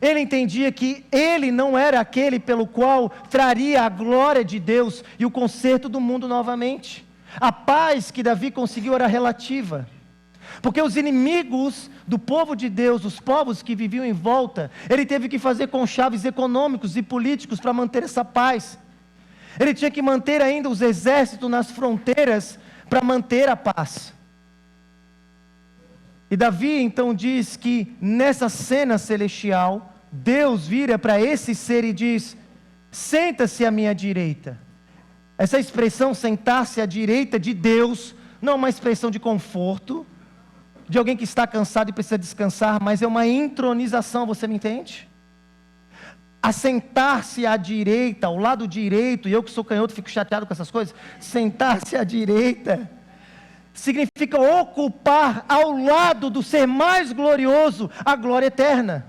ele entendia que ele não era aquele pelo qual traria a glória de Deus e o conserto do mundo novamente. A paz que Davi conseguiu era relativa, porque os inimigos do povo de Deus, os povos que viviam em volta, ele teve que fazer conchaves econômicos e políticos para manter essa paz. Ele tinha que manter ainda os exércitos nas fronteiras para manter a paz. E Davi então diz que nessa cena celestial, Deus vira para esse ser e diz: senta-se à minha direita. Essa expressão, sentar-se à direita de Deus, não é uma expressão de conforto, de alguém que está cansado e precisa descansar, mas é uma entronização, você me entende? Assentar-se à direita, ao lado direito, e eu que sou canhoto fico chateado com essas coisas, sentar-se à direita significa ocupar ao lado do ser mais glorioso a glória eterna,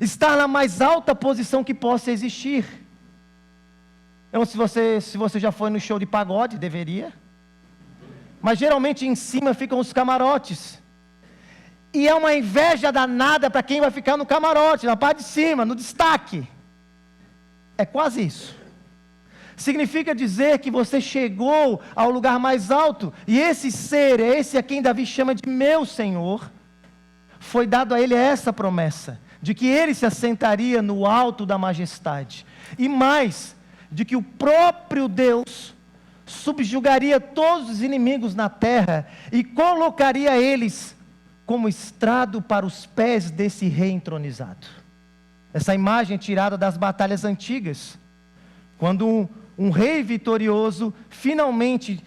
estar na mais alta posição que possa existir. Eu não sei se você já foi no show de pagode, deveria, mas geralmente em cima ficam os camarotes, e é uma inveja danada para quem vai ficar no camarote, na parte de cima, no destaque. É quase isso. significa dizer que você chegou ao lugar mais alto, e esse ser, esse a quem Davi chama de meu Senhor, foi dado a ele essa promessa, de que ele se assentaria no alto da majestade, e mais, de que o próprio Deus subjugaria todos os inimigos na terra, e colocaria eles como estrado para os pés desse rei entronizado. Essa imagem é tirada das batalhas antigas, quando um rei vitorioso finalmente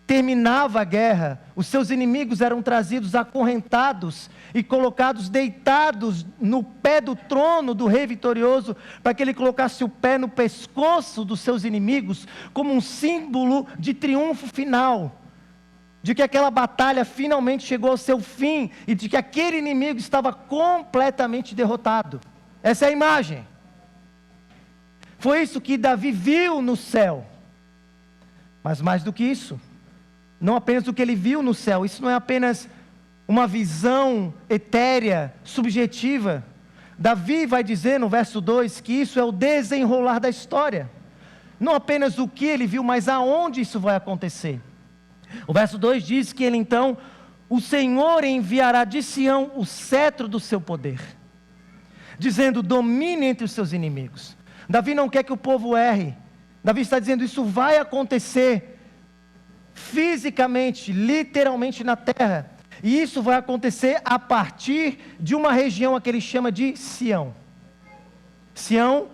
terminava a guerra, os seus inimigos eram trazidos acorrentados e colocados deitados no pé do trono do rei vitorioso, para que ele colocasse o pé no pescoço dos seus inimigos, como um símbolo de triunfo final, de que aquela batalha finalmente chegou ao seu fim, e de que aquele inimigo estava completamente derrotado. Essa é a imagem. Foi isso que Davi viu no céu. Mas mais do que isso, não apenas o que ele viu no céu, isso não é apenas uma visão etérea, subjetiva. Davi vai dizer no verso 2 que isso é o desenrolar da história. Não apenas o que ele viu, mas aonde isso vai acontecer. O verso 2 diz que ele então, o Senhor enviará de Sião o cetro do seu poder, dizendo: domine entre os seus inimigos. Davi não quer que o povo erre. Davi está dizendo: isso vai acontecer fisicamente, literalmente na terra. E isso vai acontecer a partir de uma região que ele chama de Sião. Sião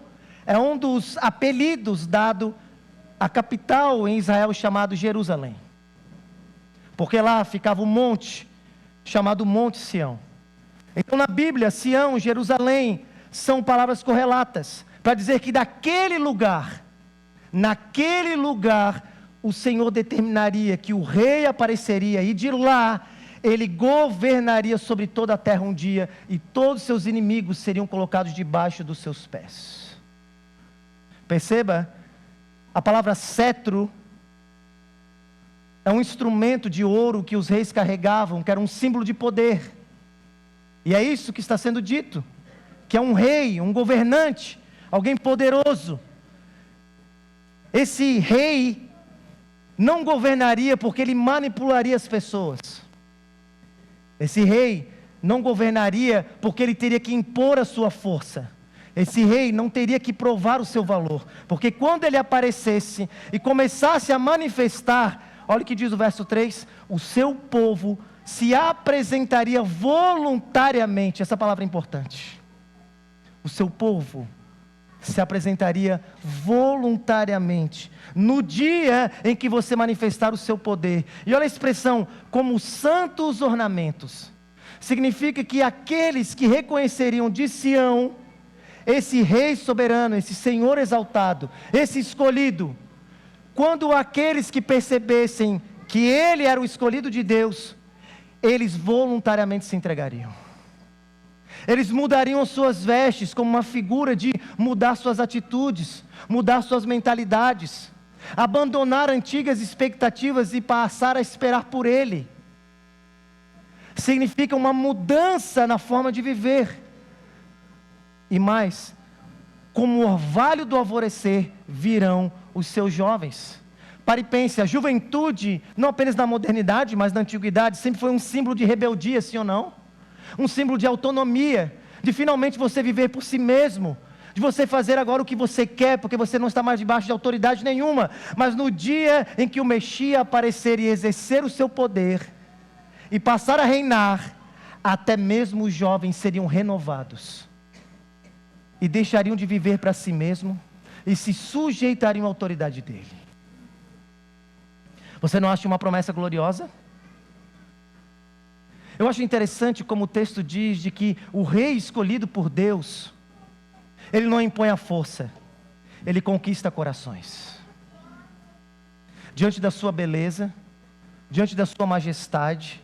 é um dos apelidos dado à capital em Israel chamado Jerusalém, porque lá ficava um monte chamado Monte Sião. Então na Bíblia, Sião, Jerusalém são palavras correlatas, para dizer que naquele lugar, o Senhor determinaria que o rei apareceria, e de lá ele governaria sobre toda a terra um dia, e todos os seus inimigos seriam colocados debaixo dos seus pés. Perceba, a palavra cetro é um instrumento de ouro que os reis carregavam, que era um símbolo de poder. E é isso que está sendo dito, que é um rei, um governante, alguém poderoso. Esse rei não governaria porque ele manipularia as pessoas. Esse rei não governaria porque ele teria que impor a sua força. Esse rei não teria que provar o seu valor, porque quando ele aparecesse e começasse a manifestar, olha o que diz o verso 3, o seu povo se apresentaria voluntariamente. Essa palavra é importante. O seu povo se apresentaria voluntariamente no dia em que você manifestar o seu poder. E olha a expressão, como santos ornamentos. Significa que aqueles que reconheceriam de Sião esse rei soberano, esse Senhor exaltado, esse escolhido, quando aqueles que percebessem que ele era o escolhido de Deus, eles voluntariamente se entregariam. Eles mudariam suas vestes como uma figura de mudar suas atitudes, mudar suas mentalidades, abandonar antigas expectativas e passar a esperar por Ele. Significa uma mudança na forma de viver. E mais, como o orvalho do alvorecer virão os seus jovens. Pare e pense, a juventude, não apenas na modernidade, mas na antiguidade, sempre foi um símbolo de rebeldia, sim ou não? Um símbolo de autonomia, de finalmente você viver por si mesmo, de você fazer agora o que você quer, porque você não está mais debaixo de autoridade nenhuma. Mas no dia em que o Messias aparecer e exercer o seu poder, e passar a reinar, até mesmo os jovens seriam renovados, e deixariam de viver para si mesmo, e se sujeitariam à autoridade dele. Você não acha uma promessa gloriosa? Eu acho interessante como o texto diz de que o rei escolhido por Deus, ele não impõe a força, ele conquista corações. Diante da sua beleza, diante da sua majestade,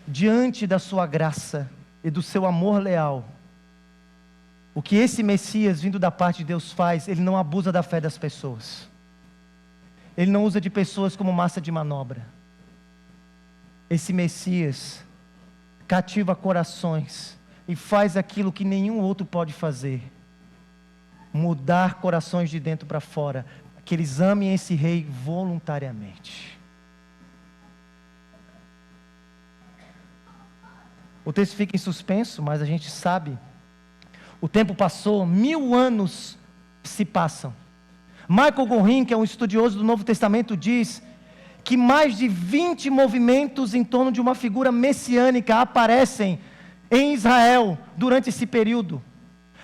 diante da sua graça e do seu amor leal, o que esse Messias vindo da parte de Deus faz, ele não abusa da fé das pessoas. Ele não usa de pessoas como massa de manobra. Esse Messias cativa corações e faz aquilo que nenhum outro pode fazer. mudar corações de dentro para fora, que eles amem esse rei voluntariamente. O texto fica em suspenso, mas a gente sabe, o tempo passou, 1000 anos se passam. Michael Gorin, que é um estudioso do Novo Testamento, diz que mais de 20 movimentos em torno de uma figura messiânica aparecem em Israel durante esse período,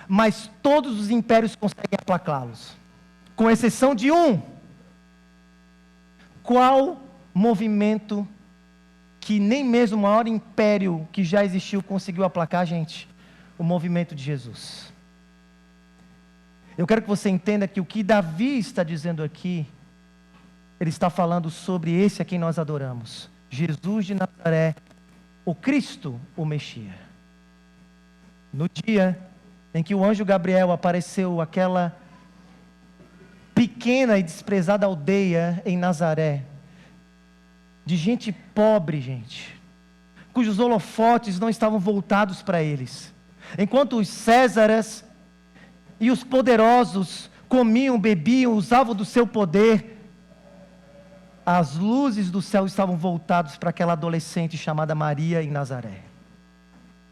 mas todos os impérios conseguem aplacá-los, com exceção de um. Qual movimento que nem mesmo o maior império que já existiu conseguiu aplacar, gente? O movimento de Jesus. Eu quero que você entenda que o que Davi está dizendo aqui, ele está falando sobre esse a quem nós adoramos, Jesus de Nazaré, o Cristo, o Messias. No dia em que o anjo Gabriel apareceu àquela pequena e desprezada aldeia em Nazaré, de gente pobre, gente, cujos holofotes não estavam voltados para eles, enquanto os Césares e os poderosos comiam, bebiam, usavam do seu poder, as luzes do céu estavam voltadas para aquela adolescente chamada Maria em Nazaré.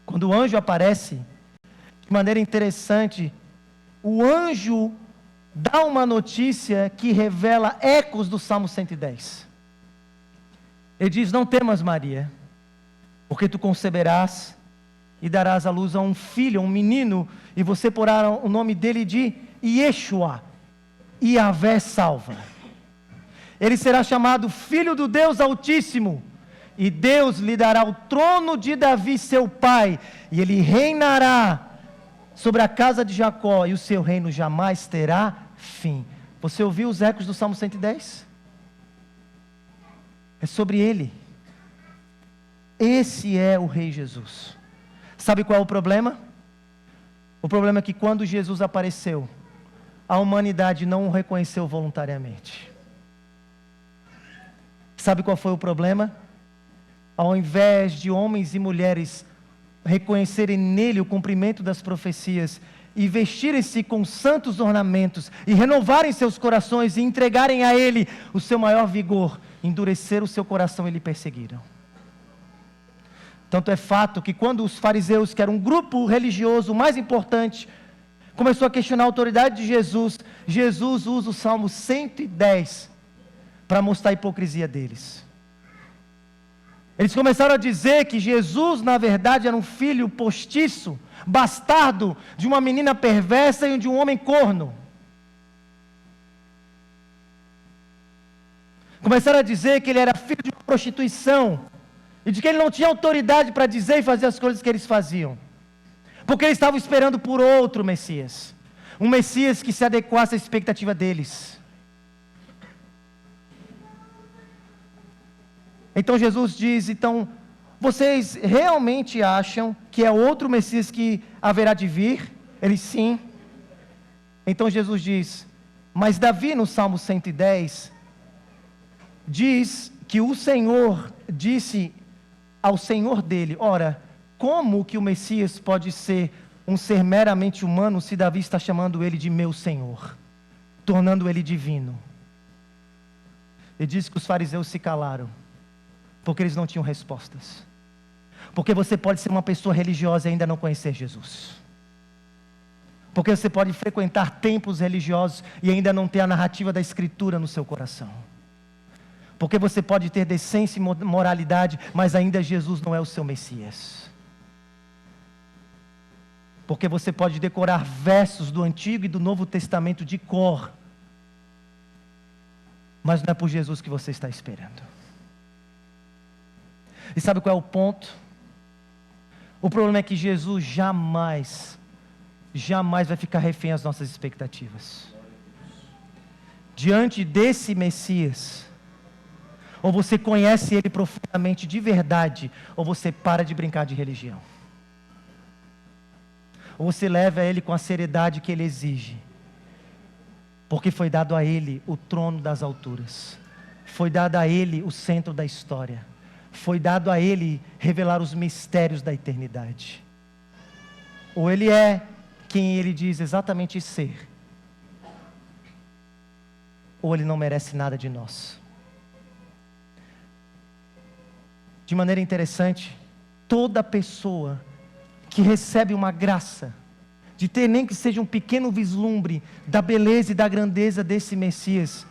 Quando o anjo aparece, de maneira interessante, o anjo dá uma notícia que revela ecos do Salmo 110. Ele diz: não temas, Maria, porque tu conceberás e darás à luz a um filho, a um menino, e você porá o nome dele de Yeshua, Yahvé salva. Ele será chamado Filho do Deus Altíssimo, e Deus lhe dará o trono de Davi, seu pai, e ele reinará sobre a casa de Jacó, e o seu reino jamais terá fim. Você ouviu os ecos do Salmo 110? É sobre ele. Esse é o Rei Jesus. Sabe qual é o problema? O problema é que quando Jesus apareceu, a humanidade não o reconheceu voluntariamente. Sabe qual foi o problema? Ao invés de homens e mulheres reconhecerem nele o cumprimento das profecias e vestirem-se com santos ornamentos e renovarem seus corações e entregarem a ele o seu maior vigor, endureceram o seu coração e lhe perseguiram. Tanto é fato que quando os fariseus, que era um grupo religioso mais importante, começou a questionar a autoridade de Jesus, Jesus usa o Salmo 110 para mostrar a hipocrisia deles. Eles começaram a dizer que Jesus, na verdade, era um filho postiço, bastardo, de uma menina perversa e de um homem corno. Começaram a dizer que ele era filho de uma prostituição, e de que ele não tinha autoridade para dizer e fazer as coisas que eles faziam, porque eles estavam esperando por outro Messias, um Messias que se adequasse à expectativa deles. Então Jesus diz: então, vocês realmente acham que é outro Messias que haverá de vir? Eles: sim. Então Jesus diz: mas Davi no Salmo 110, diz que o Senhor disse ao Senhor dele: ora, como que o Messias pode ser um ser meramente humano se Davi está chamando ele de meu Senhor, tornando ele divino? Ele diz que os fariseus se calaram, porque eles não tinham respostas. Porque você pode ser uma pessoa religiosa e ainda não conhecer Jesus. Porque você pode frequentar templos religiosos e ainda não ter a narrativa da Escritura no seu coração. Porque você pode ter decência e moralidade, mas ainda Jesus não é o seu Messias. Porque você pode decorar versos do Antigo e do Novo Testamento de cor, mas não é por Jesus que você está esperando. E sabe qual é o ponto? O problema é que Jesus jamais vai ficar refém às nossas expectativas. Diante desse Messias, ou você conhece ele profundamente de verdade, ou você para de brincar de religião. Ou você leva ele com a seriedade que ele exige, porque foi dado a ele o trono das alturas, foi dado a ele o centro da história, foi dado a ele revelar os mistérios da eternidade. Ou ele é quem ele diz exatamente ser, ou ele não merece nada de nós. De maneira interessante, toda pessoa que recebe uma graça, de ter nem que seja um pequeno vislumbre da beleza e da grandeza desse Messias,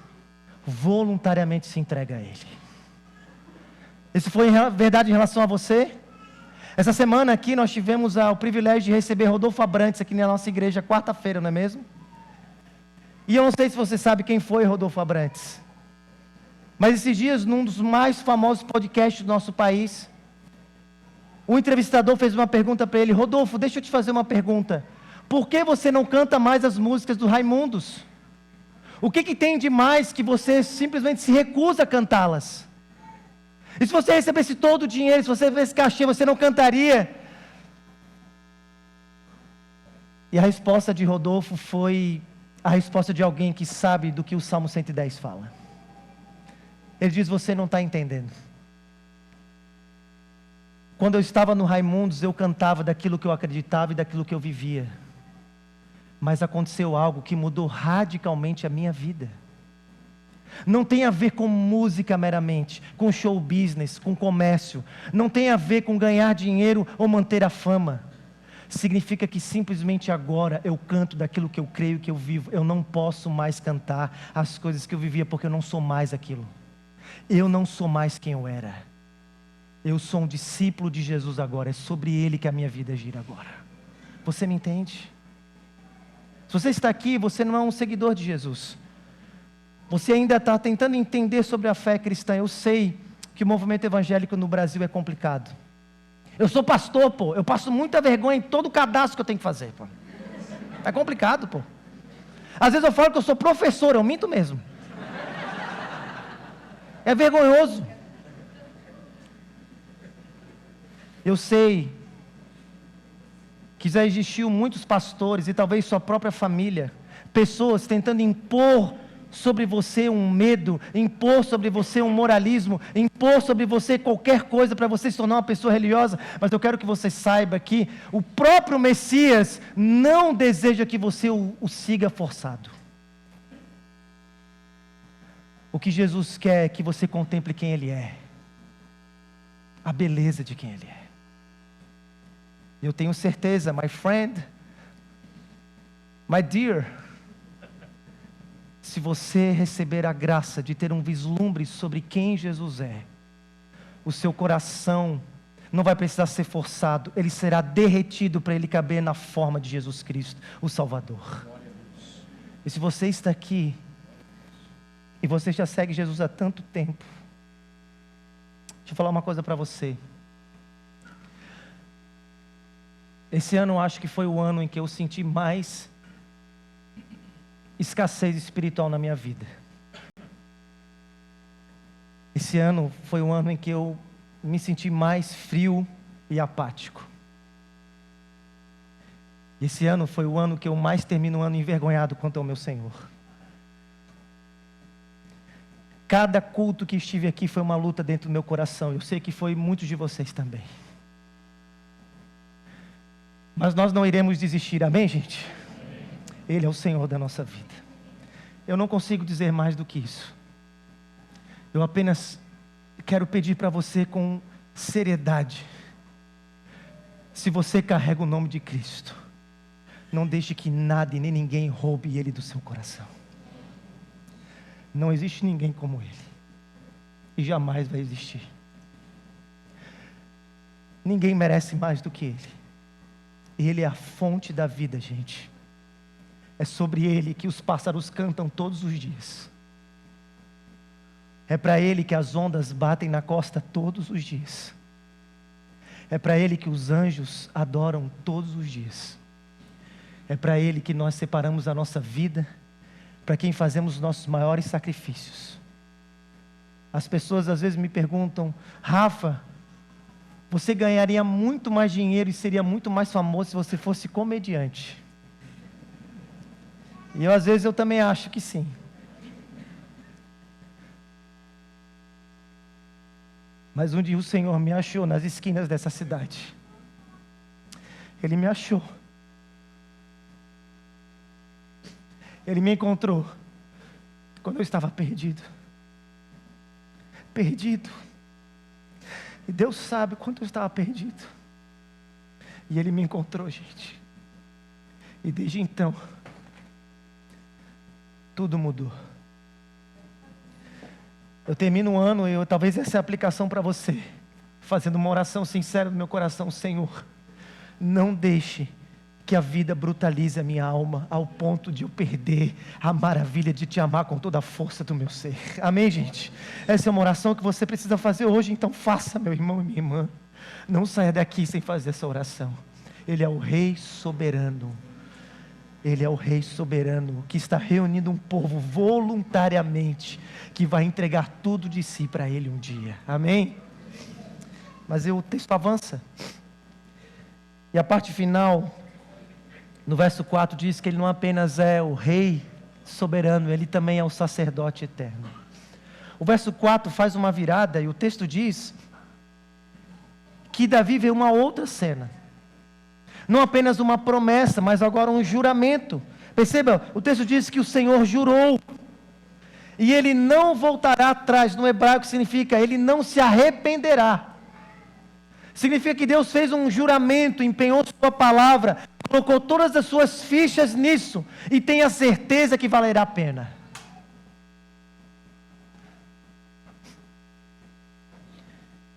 voluntariamente se entrega a Ele. Isso foi verdade em relação a você? Essa semana aqui nós tivemos o privilégio de receber Rodolfo Abrantes aqui na nossa igreja, quarta-feira, não é mesmo? E eu não sei se você sabe quem foi Rodolfo Abrantes, mas esses dias, num dos mais famosos podcasts do nosso país, o entrevistador fez uma pergunta para ele: Rodolfo, deixa eu te fazer uma pergunta, por que você não canta mais as músicas do Raimundos? O que tem de mais que você simplesmente se recusa a cantá-las? E se você recebesse todo o dinheiro, se você recebesse cachê, você não cantaria? E a resposta de Rodolfo foi a resposta de alguém que sabe do que o Salmo 110 fala. Ele diz: você não está entendendo. Quando eu estava no Raimundos, eu cantava daquilo que eu acreditava e daquilo que eu vivia. Mas aconteceu algo que mudou radicalmente a minha vida. Não tem a ver com música meramente, com show business, com comércio. Não tem a ver com ganhar dinheiro ou manter a fama. Significa que simplesmente agora eu canto daquilo que eu creio que eu vivo. Eu não posso mais cantar as coisas que eu vivia, porque eu não sou mais aquilo. Eu não sou mais quem eu era. Eu sou um discípulo de Jesus agora. É sobre Ele que a minha vida gira agora. Você me entende? Se você está aqui, você não é um seguidor de Jesus. Você ainda está tentando entender sobre a fé cristã. Eu sei que o movimento evangélico no Brasil é complicado. Eu sou pastor, pô. Eu passo muita vergonha em todo o cadastro que eu tenho que fazer, pô. É complicado, pô. Às vezes eu falo que eu sou professor, eu minto mesmo. É vergonhoso. Eu sei que já existiu muitos pastores e talvez sua própria família, pessoas tentando impor sobre você um medo, impor sobre você um moralismo, impor sobre você qualquer coisa para você se tornar uma pessoa religiosa. Mas eu quero que você saiba que o próprio Messias não deseja que você o siga forçado. O que Jesus quer é que você contemple quem Ele é, a beleza de quem Ele é. Eu tenho certeza, my friend, my dear, se você receber a graça de ter um vislumbre sobre quem Jesus é, o seu coração não vai precisar ser forçado, ele será derretido para ele caber na forma de Jesus Cristo, o Salvador. E se você está aqui, e você já segue Jesus há tanto tempo, deixa eu falar uma coisa para você. Esse ano eu acho que foi o ano em que eu senti mais escassez espiritual na minha vida. Esse ano foi o ano em que eu me senti mais frio e apático. Esse ano foi o ano que eu mais termino o ano envergonhado quanto ao meu Senhor. Cada culto que estive aqui foi uma luta dentro do meu coração. Eu sei que foi muitos de vocês também. Mas nós não iremos desistir, amém, gente? Amém. Ele é o Senhor da nossa vida. Eu não consigo dizer mais do que isso. Eu apenas quero pedir para você com seriedade. Se você carrega o nome de Cristo, não deixe que nada e nem ninguém roube Ele do seu coração. Não existe ninguém como Ele. E jamais vai existir. Ninguém merece mais do que Ele. Ele é a fonte da vida, gente. É sobre Ele que os pássaros cantam todos os dias. É para Ele que as ondas batem na costa todos os dias. É para Ele que os anjos adoram todos os dias. É para Ele que nós separamos a nossa vida, para quem fazemos os nossos maiores sacrifícios. As pessoas às vezes me perguntam: Rafa, você ganharia muito mais dinheiro e seria muito mais famoso se você fosse comediante. E às vezes eu também acho que sim. Mas um dia o Senhor me achou nas esquinas dessa cidade. Ele me achou. Ele me encontrou. quando eu estava perdido. Perdido. E Deus sabe quanto eu estava perdido. E Ele me encontrou, gente. E desde então, tudo mudou. Eu termino o ano, e talvez essa é a aplicação para você, fazendo uma oração sincera no meu coração: Senhor, não deixe que a vida brutalize a minha alma, ao ponto de eu perder a maravilha de te amar com toda a força do meu ser. Amém, gente? Essa é uma oração que você precisa fazer hoje, então faça, meu irmão e minha irmã. Não saia daqui sem fazer essa oração. Ele é o Rei soberano. Ele é o Rei soberano que está reunindo um povo voluntariamente, que vai entregar tudo de si para Ele um dia. Amém? Mas o texto avança. E a parte final, no verso 4, diz que Ele não apenas é o Rei soberano, Ele também é o sacerdote eterno. O verso 4 faz uma virada e o texto diz que Davi vê uma outra cena. Não apenas uma promessa, mas agora um juramento. Perceba, o texto diz que o Senhor jurou. E Ele não voltará atrás. No hebraico significa, Ele não se arrependerá. Significa que Deus fez um juramento, empenhou sua palavra, colocou todas as suas fichas nisso, e tem a certeza que valerá a pena.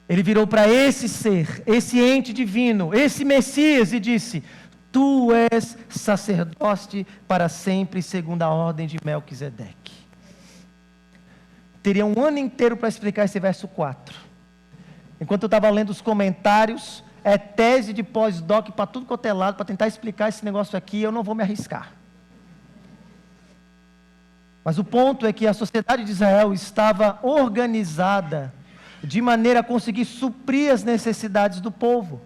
Ele virou para esse ser, esse ente divino, esse Messias, e disse: Tu és sacerdote para sempre, segundo a ordem de Melquisedeque. Teria um ano inteiro para explicar esse verso 4. Enquanto eu estava lendo os comentários, é tese de pós-doc para tudo quanto é lado, para tentar explicar esse negócio aqui, eu não vou me arriscar. Mas o ponto é que a sociedade de Israel estava organizada de maneira a conseguir suprir as necessidades do povo.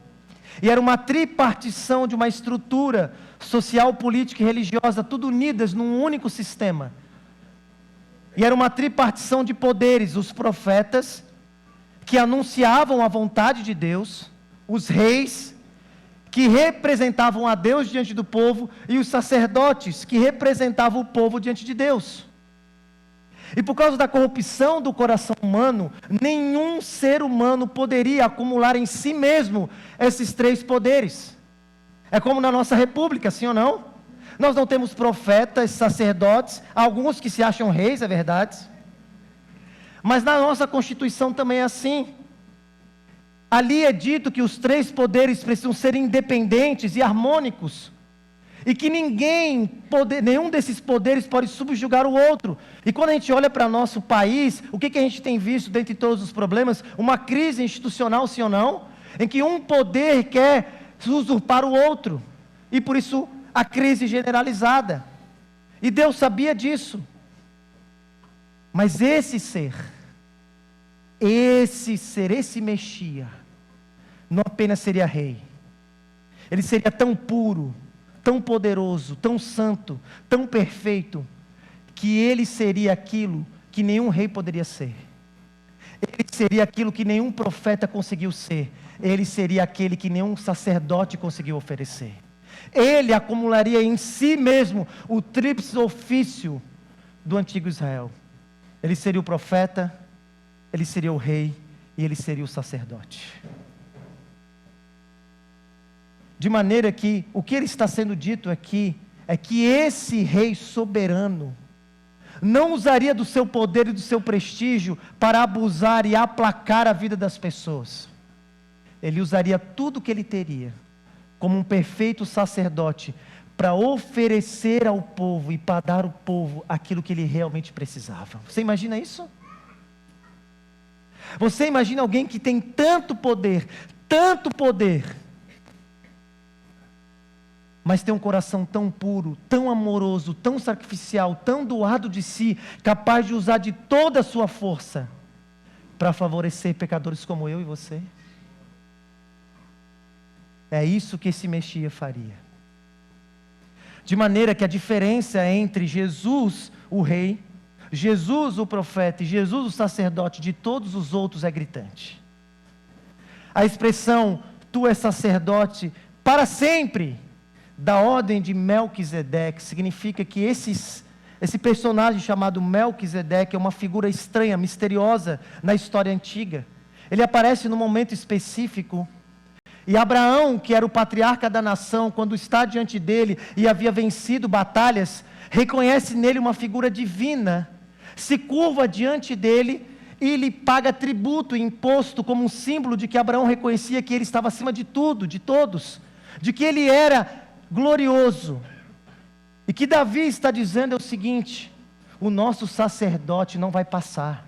E era uma tripartição de uma estrutura social, política e religiosa, tudo unidas num único sistema. E era uma tripartição de poderes: os profetas, que anunciavam a vontade de Deus, os reis, que representavam a Deus diante do povo, e os sacerdotes, que representavam o povo diante de Deus. E por causa da corrupção do coração humano, nenhum ser humano poderia acumular em si mesmo esses três poderes. É como na nossa república, sim ou não? Nós não temos profetas, sacerdotes, alguns que se acham reis, é verdade. Mas na nossa Constituição também é assim. Ali é dito que os três poderes precisam ser independentes e harmônicos. E que nenhum desses poderes pode subjugar o outro. E quando a gente olha para nosso país, o que a gente tem visto dentre todos os problemas? Uma crise institucional, sim ou não? Em que um poder quer usurpar o outro. E por isso a crise generalizada. E Deus sabia disso. Mas esse Messias, não apenas seria rei. Ele seria tão puro, tão poderoso, tão santo, tão perfeito, que ele seria aquilo que nenhum rei poderia ser. Ele seria aquilo que nenhum profeta conseguiu ser. Ele seria aquele que nenhum sacerdote conseguiu oferecer. Ele acumularia em si mesmo o tríplice ofício do antigo Israel. Ele seria o profeta, ele seria o rei e ele seria o sacerdote. De maneira que o que ele está sendo dito aqui é que esse rei soberano não usaria do seu poder e do seu prestígio para abusar e aplacar a vida das pessoas. Ele usaria tudo o que ele teria como um perfeito sacerdote para oferecer ao povo e para dar ao povo aquilo que ele realmente precisava. Você imagina isso? Você imagina alguém que tem tanto poder, mas tem um coração tão puro, tão amoroso, tão sacrificial, tão doado de si, capaz de usar de toda a sua força para favorecer pecadores como eu e você? É isso que esse Messias faria. De maneira que a diferença entre Jesus, o rei, Jesus, o profeta, e Jesus, o sacerdote, de todos os outros é gritante. A expressão, tu és sacerdote para sempre, da ordem de Melquisedeque, significa que Esse personagem chamado Melquisedeque é uma figura estranha, misteriosa na história antiga. Ele aparece num momento específico. E Abraão, que era o patriarca da nação, quando está diante dele e havia vencido batalhas, reconhece nele uma figura divina, se curva diante dele e lhe paga tributo e imposto como um símbolo de que Abraão reconhecia que ele estava acima de tudo, de todos, de que ele era glorioso. E que Davi está dizendo é o seguinte: o nosso sacerdote não vai passar.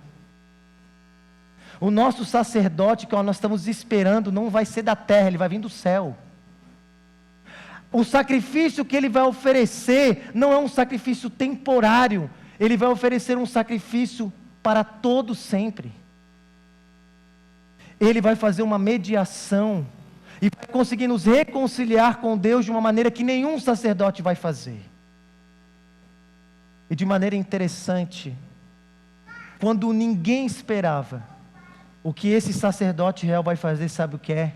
O nosso sacerdote que nós estamos esperando não vai ser da terra, ele vai vir do céu. O sacrifício que ele vai oferecer não é um sacrifício temporário, ele vai oferecer um sacrifício para todo sempre. Ele vai fazer uma mediação e vai conseguir nos reconciliar com Deus de uma maneira que nenhum sacerdote vai fazer. E de maneira interessante, quando ninguém esperava, o que esse sacerdote real vai fazer, sabe o que é?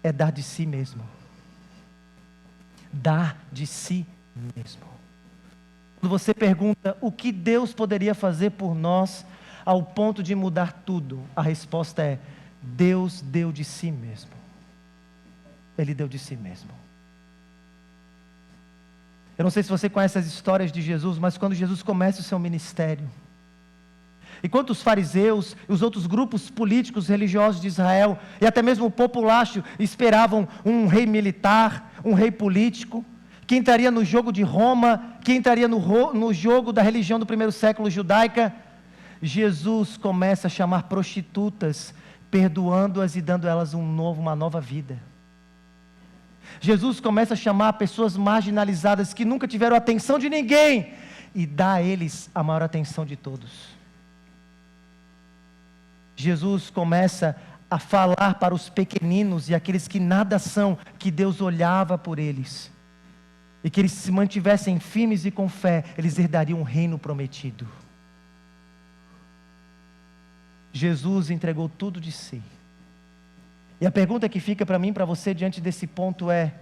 É dar de si mesmo. Dar de si mesmo. Quando você pergunta o que Deus poderia fazer por nós, ao ponto de mudar tudo, a resposta é: Deus deu de si mesmo. Ele deu de si mesmo. Eu não sei se você conhece as histórias de Jesus, mas quando Jesus começa o seu ministério, enquanto os fariseus e os outros grupos políticos religiosos de Israel, e até mesmo o populacho, esperavam um rei militar, um rei político, que entraria no jogo de Roma, que entraria no jogo da religião do primeiro século judaica, Jesus começa a chamar prostitutas, perdoando-as e dando a elas uma nova vida. Jesus começa a chamar pessoas marginalizadas que nunca tiveram atenção de ninguém e dá a eles a maior atenção de todos. Jesus começa a falar para os pequeninos e aqueles que nada são, que Deus olhava por eles e que eles se mantivessem firmes e com fé, eles herdariam um reino prometido. Jesus entregou tudo de si. E a pergunta que fica para mim e para você diante desse ponto é: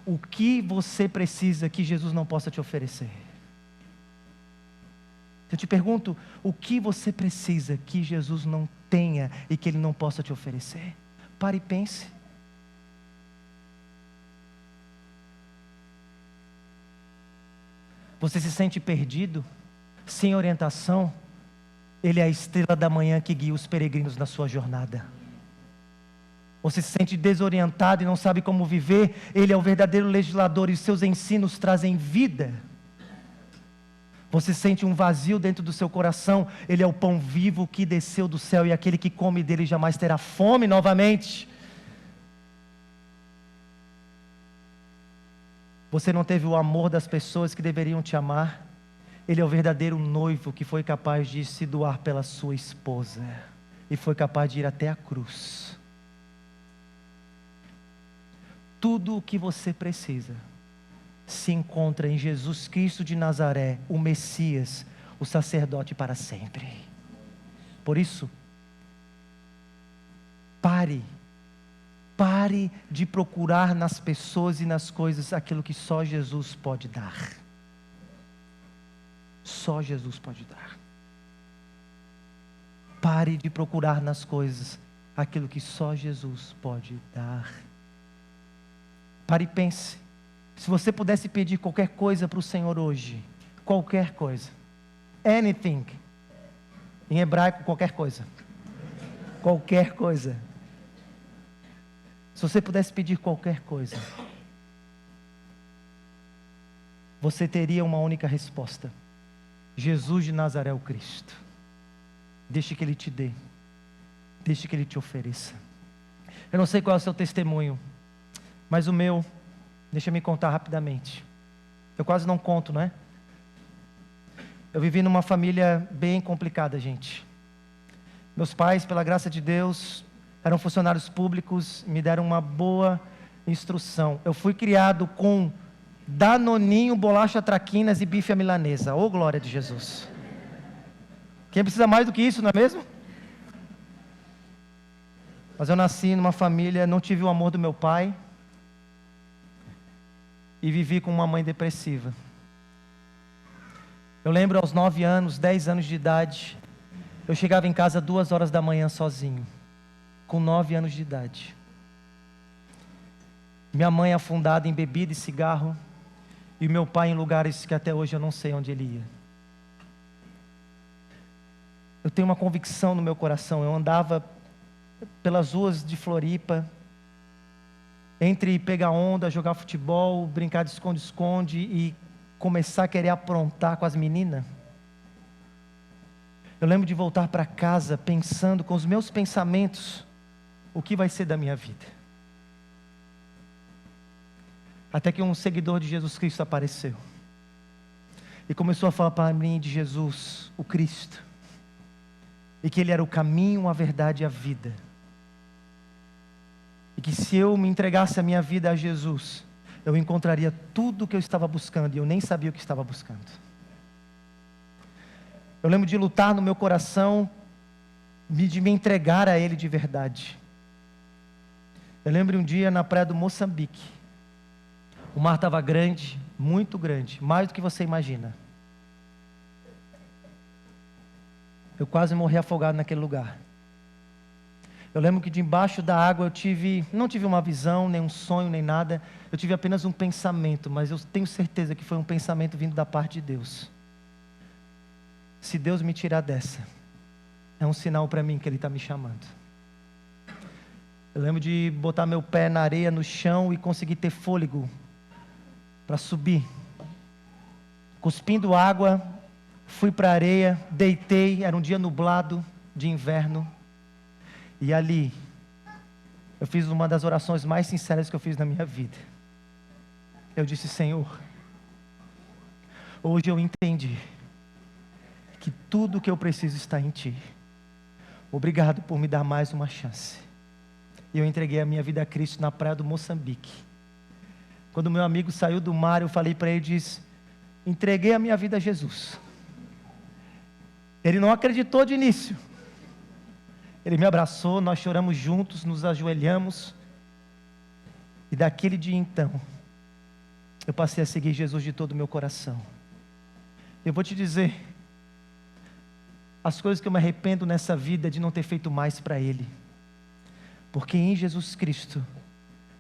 o que você precisa que Jesus não possa te oferecer? Eu te pergunto, o que você precisa que Jesus não tenha e que Ele não possa te oferecer? Pare e pense. Você se sente perdido, sem orientação? Ele é a estrela da manhã que guia os peregrinos na sua jornada. Você se sente desorientado e não sabe como viver? Ele é o verdadeiro legislador e seus ensinos trazem vida. Você sente um vazio dentro do seu coração? Ele é o pão vivo que desceu do céu e aquele que come dele jamais terá fome novamente. Você não teve o amor das pessoas que deveriam te amar? Ele é o verdadeiro noivo que foi capaz de se doar pela sua esposa e foi capaz de ir até a cruz. Tudo o que você precisa se encontra em Jesus Cristo de Nazaré, o Messias, o sacerdote para sempre. Por isso, pare de procurar nas pessoas e nas coisas aquilo que só Jesus pode dar. Só Jesus pode dar. Pare de procurar nas coisas aquilo que só Jesus pode dar. Pare e pense. Se você pudesse pedir qualquer coisa para o Senhor hoje, qualquer coisa, anything, em hebraico qualquer coisa, se você pudesse pedir qualquer coisa, você teria uma única resposta: Jesus de Nazaré, o Cristo. Deixe que Ele te dê, deixe que Ele te ofereça. Eu não sei qual é o seu testemunho, mas o meu, deixa eu me contar rapidamente. Eu quase não conto, não é? Eu vivi numa família bem complicada, gente. Meus pais, pela graça de Deus, eram funcionários públicos, me deram uma boa instrução. Eu fui criado com Danoninho, bolacha traquinas e bife à milanesa. Ô, glória de Jesus. Quem precisa mais do que isso, não é mesmo? Mas eu nasci numa família, não tive o amor do meu pai e vivi com uma mãe depressiva. Eu lembro aos 9 anos, 10 anos de idade, eu chegava em casa 2 horas da manhã sozinho, com 9 anos de idade. Minha mãe afundada em bebida e cigarro, e meu pai em lugares que até hoje eu não sei onde ele ia. Eu tenho uma convicção no meu coração, eu andava pelas ruas de Floripa, entre pegar onda, jogar futebol, brincar de esconde-esconde e começar a querer aprontar com as meninas. Eu lembro de voltar para casa pensando com os meus pensamentos, o que vai ser da minha vida. Até que um seguidor de Jesus Cristo apareceu e começou a falar para mim de Jesus, o Cristo, e que Ele era o caminho, a verdade e a vida, e que se eu me entregasse a minha vida a Jesus, eu encontraria tudo o que eu estava buscando, e eu nem sabia o que estava buscando. Eu lembro de lutar no meu coração, de me entregar a Ele de verdade. Eu lembro um dia na praia do Moçambique, o mar estava grande, muito grande, mais do que você imagina. Eu quase morri afogado naquele lugar. Eu lembro que debaixo da água não tive uma visão, nem um sonho, nem nada. Eu tive apenas um pensamento, mas eu tenho certeza que foi um pensamento vindo da parte de Deus. Se Deus me tirar dessa, é um sinal para mim que Ele está me chamando. Eu lembro de botar meu pé na areia, no chão, e conseguir ter fôlego para subir. Cuspindo água, fui para a areia, deitei, era um dia nublado de inverno. E ali, eu fiz uma das orações mais sinceras que eu fiz na minha vida. Eu disse: Senhor, hoje eu entendi que tudo o que eu preciso está em Ti. Obrigado por me dar mais uma chance. E eu entreguei a minha vida a Cristo na praia do Moçambique. Quando meu amigo saiu do mar, eu falei para ele, disse: entreguei a minha vida a Jesus. Ele não acreditou de início. Ele me abraçou, nós choramos juntos, nos ajoelhamos. E daquele dia então, eu passei a seguir Jesus de todo o meu coração. Eu vou te dizer, as coisas que eu me arrependo nessa vida é de não ter feito mais para Ele. Porque em Jesus Cristo,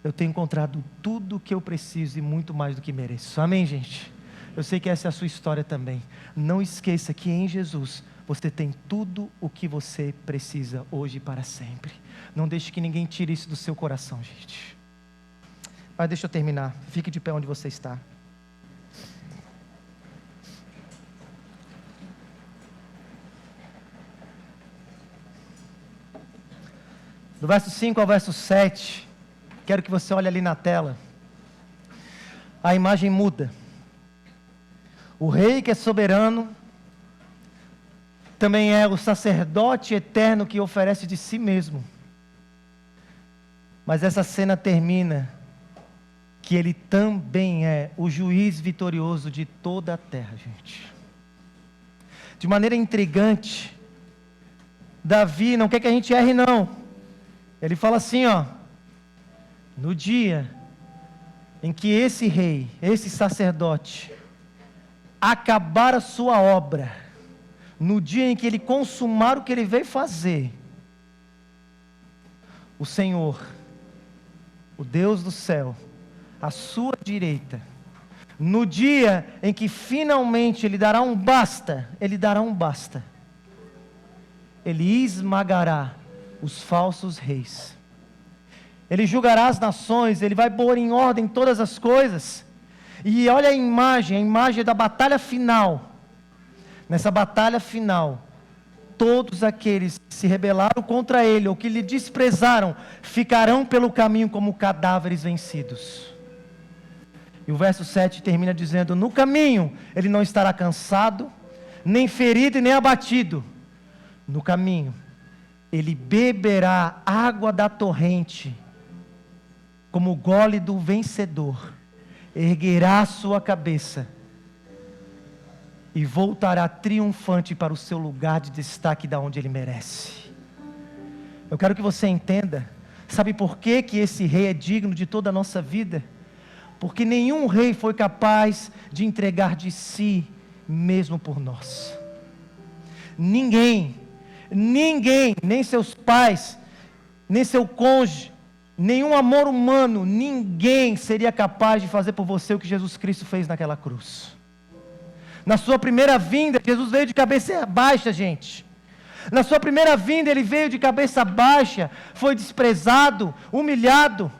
eu tenho encontrado tudo o que eu preciso e muito mais do que mereço. Amém, gente? Eu sei que essa é a sua história também. Não esqueça que em Jesus você tem tudo o que você precisa hoje e para sempre. Não deixe que ninguém tire isso do seu coração, gente. Mas deixa eu terminar. Fique de pé onde você está. Do verso 5 ao verso 7, quero que você olhe ali na tela. A imagem muda. O rei que é soberano, também é o sacerdote eterno que oferece de si mesmo. Mas essa cena termina que Ele também é o juiz vitorioso de toda a terra, gente. De maneira intrigante, Davi não quer que a gente erre não. Ele fala assim, no dia em que esse rei, esse sacerdote, acabar a sua obra, no dia em que ele consumar o que ele veio fazer, o Senhor, o Deus do céu, à sua direita, no dia em que finalmente Ele dará um basta, Ele esmagará os falsos reis, Ele julgará as nações, Ele vai pôr em ordem todas as coisas. E olha a imagem da batalha final. Nessa batalha final, todos aqueles que se rebelaram contra Ele, ou que lhe desprezaram, ficarão pelo caminho como cadáveres vencidos. E o verso 7 termina dizendo: no caminho ele não estará cansado, nem ferido e nem abatido. No caminho ele beberá água da torrente, como o gole do vencedor. Erguerá a sua cabeça e voltará triunfante para o seu lugar de destaque, da onde ele merece. Eu quero que você entenda. Sabe por que esse rei é digno de toda a nossa vida? Porque nenhum rei foi capaz de entregar de si mesmo por nós. Ninguém, nem seus pais, nem seu cônjuge, nenhum amor humano, ninguém seria capaz de fazer por você o que Jesus Cristo fez naquela cruz. Na sua primeira vinda, Jesus veio de cabeça baixa, gente. Na sua primeira vinda, Ele veio de cabeça baixa, foi desprezado, humilhado.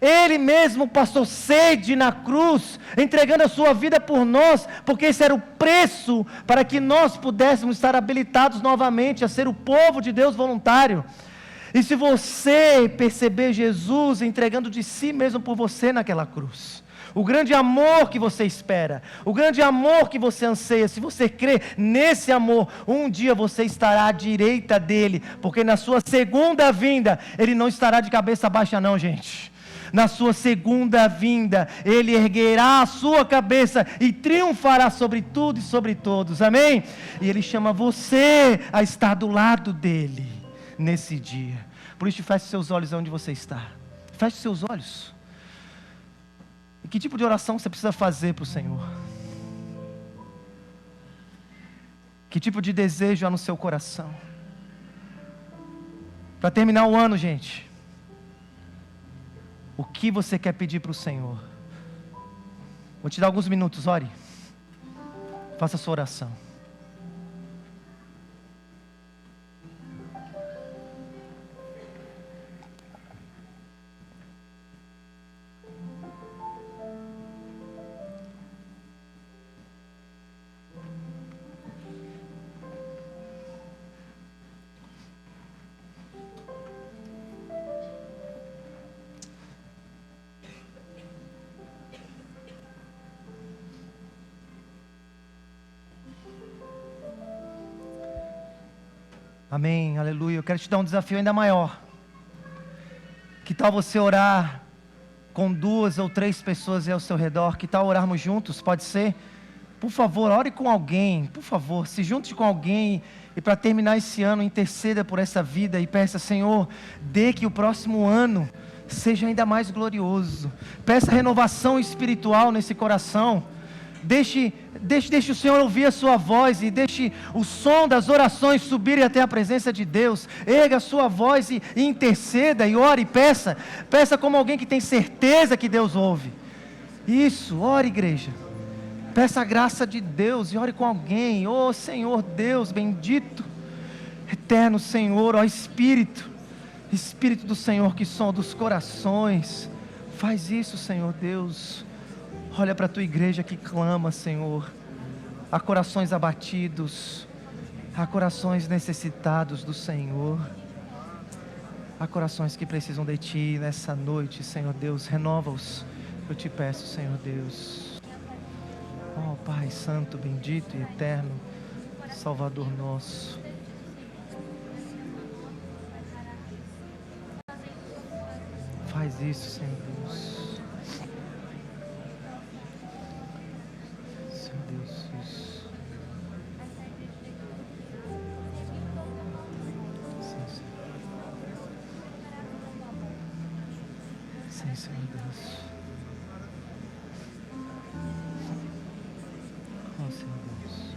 Ele mesmo passou sede na cruz, entregando a sua vida por nós, porque esse era o preço para que nós pudéssemos estar habilitados novamente a ser o povo de Deus voluntário. E se você perceber Jesus entregando de si mesmo por você naquela cruz, o grande amor que você espera, o grande amor que você anseia, se você crê nesse amor, um dia você estará à direita dele, porque na sua segunda vinda, ele não estará de cabeça baixa não, gente. Na sua segunda vinda, Ele erguerá a sua cabeça e triunfará sobre tudo e sobre todos, amém? E Ele chama você a estar do lado dEle, nesse dia. Por isso, feche seus olhos onde você está. Feche seus olhos. E que tipo de oração você precisa fazer para o Senhor? Que tipo de desejo há no seu coração? Para terminar o ano, gente, o que você quer pedir para o Senhor? Vou te dar alguns minutos, ore. Faça a sua oração. Amém, aleluia. Eu quero te dar um desafio ainda maior. Que tal você orar com 2 ou 3 pessoas aí ao seu redor? Que tal orarmos juntos? Pode ser? Por favor, ore com alguém, por favor, se junte com alguém. E para terminar esse ano, interceda por essa vida e peça: Senhor, dê que o próximo ano seja ainda mais glorioso. Peça renovação espiritual nesse coração. Deixe o Senhor ouvir a sua voz e deixe o som das orações subirem até a presença de Deus. Erga a sua voz e interceda e ore e peça. Peça como alguém que tem certeza que Deus ouve. Isso, ore, igreja. Peça a graça de Deus e ore com alguém. Oh Senhor Deus bendito, eterno Senhor, ó Espírito do Senhor que sonda os corações. Faz isso, Senhor Deus. Olha para a tua igreja que clama, Senhor. Há corações abatidos, há corações necessitados do Senhor. Há corações que precisam de Ti nessa noite, Senhor Deus. Renova-os, eu te peço, Senhor Deus. Oh Pai Santo, bendito e eterno, Salvador nosso. Faz isso, Senhor Deus. Sim, Senhor Deus. Oh, Senhor Deus.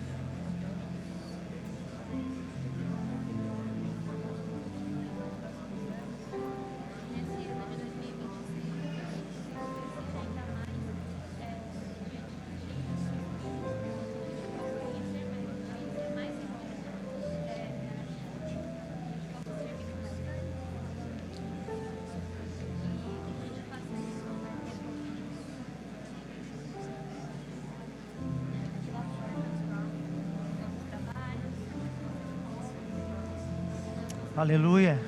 Aleluia,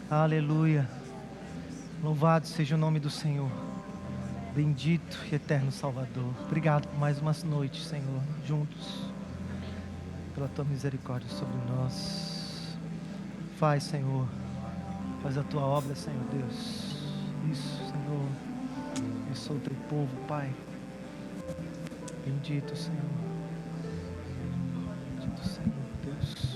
aleluia, louvado seja o nome do Senhor, bendito e eterno Salvador. Obrigado por mais umas noites, Senhor, juntos, pela Tua misericórdia sobre nós. Faz, Senhor, faz a Tua obra, Senhor Deus. Isso, Senhor, abençoa o Teu povo, Pai, bendito, Senhor, bendito, Senhor Deus.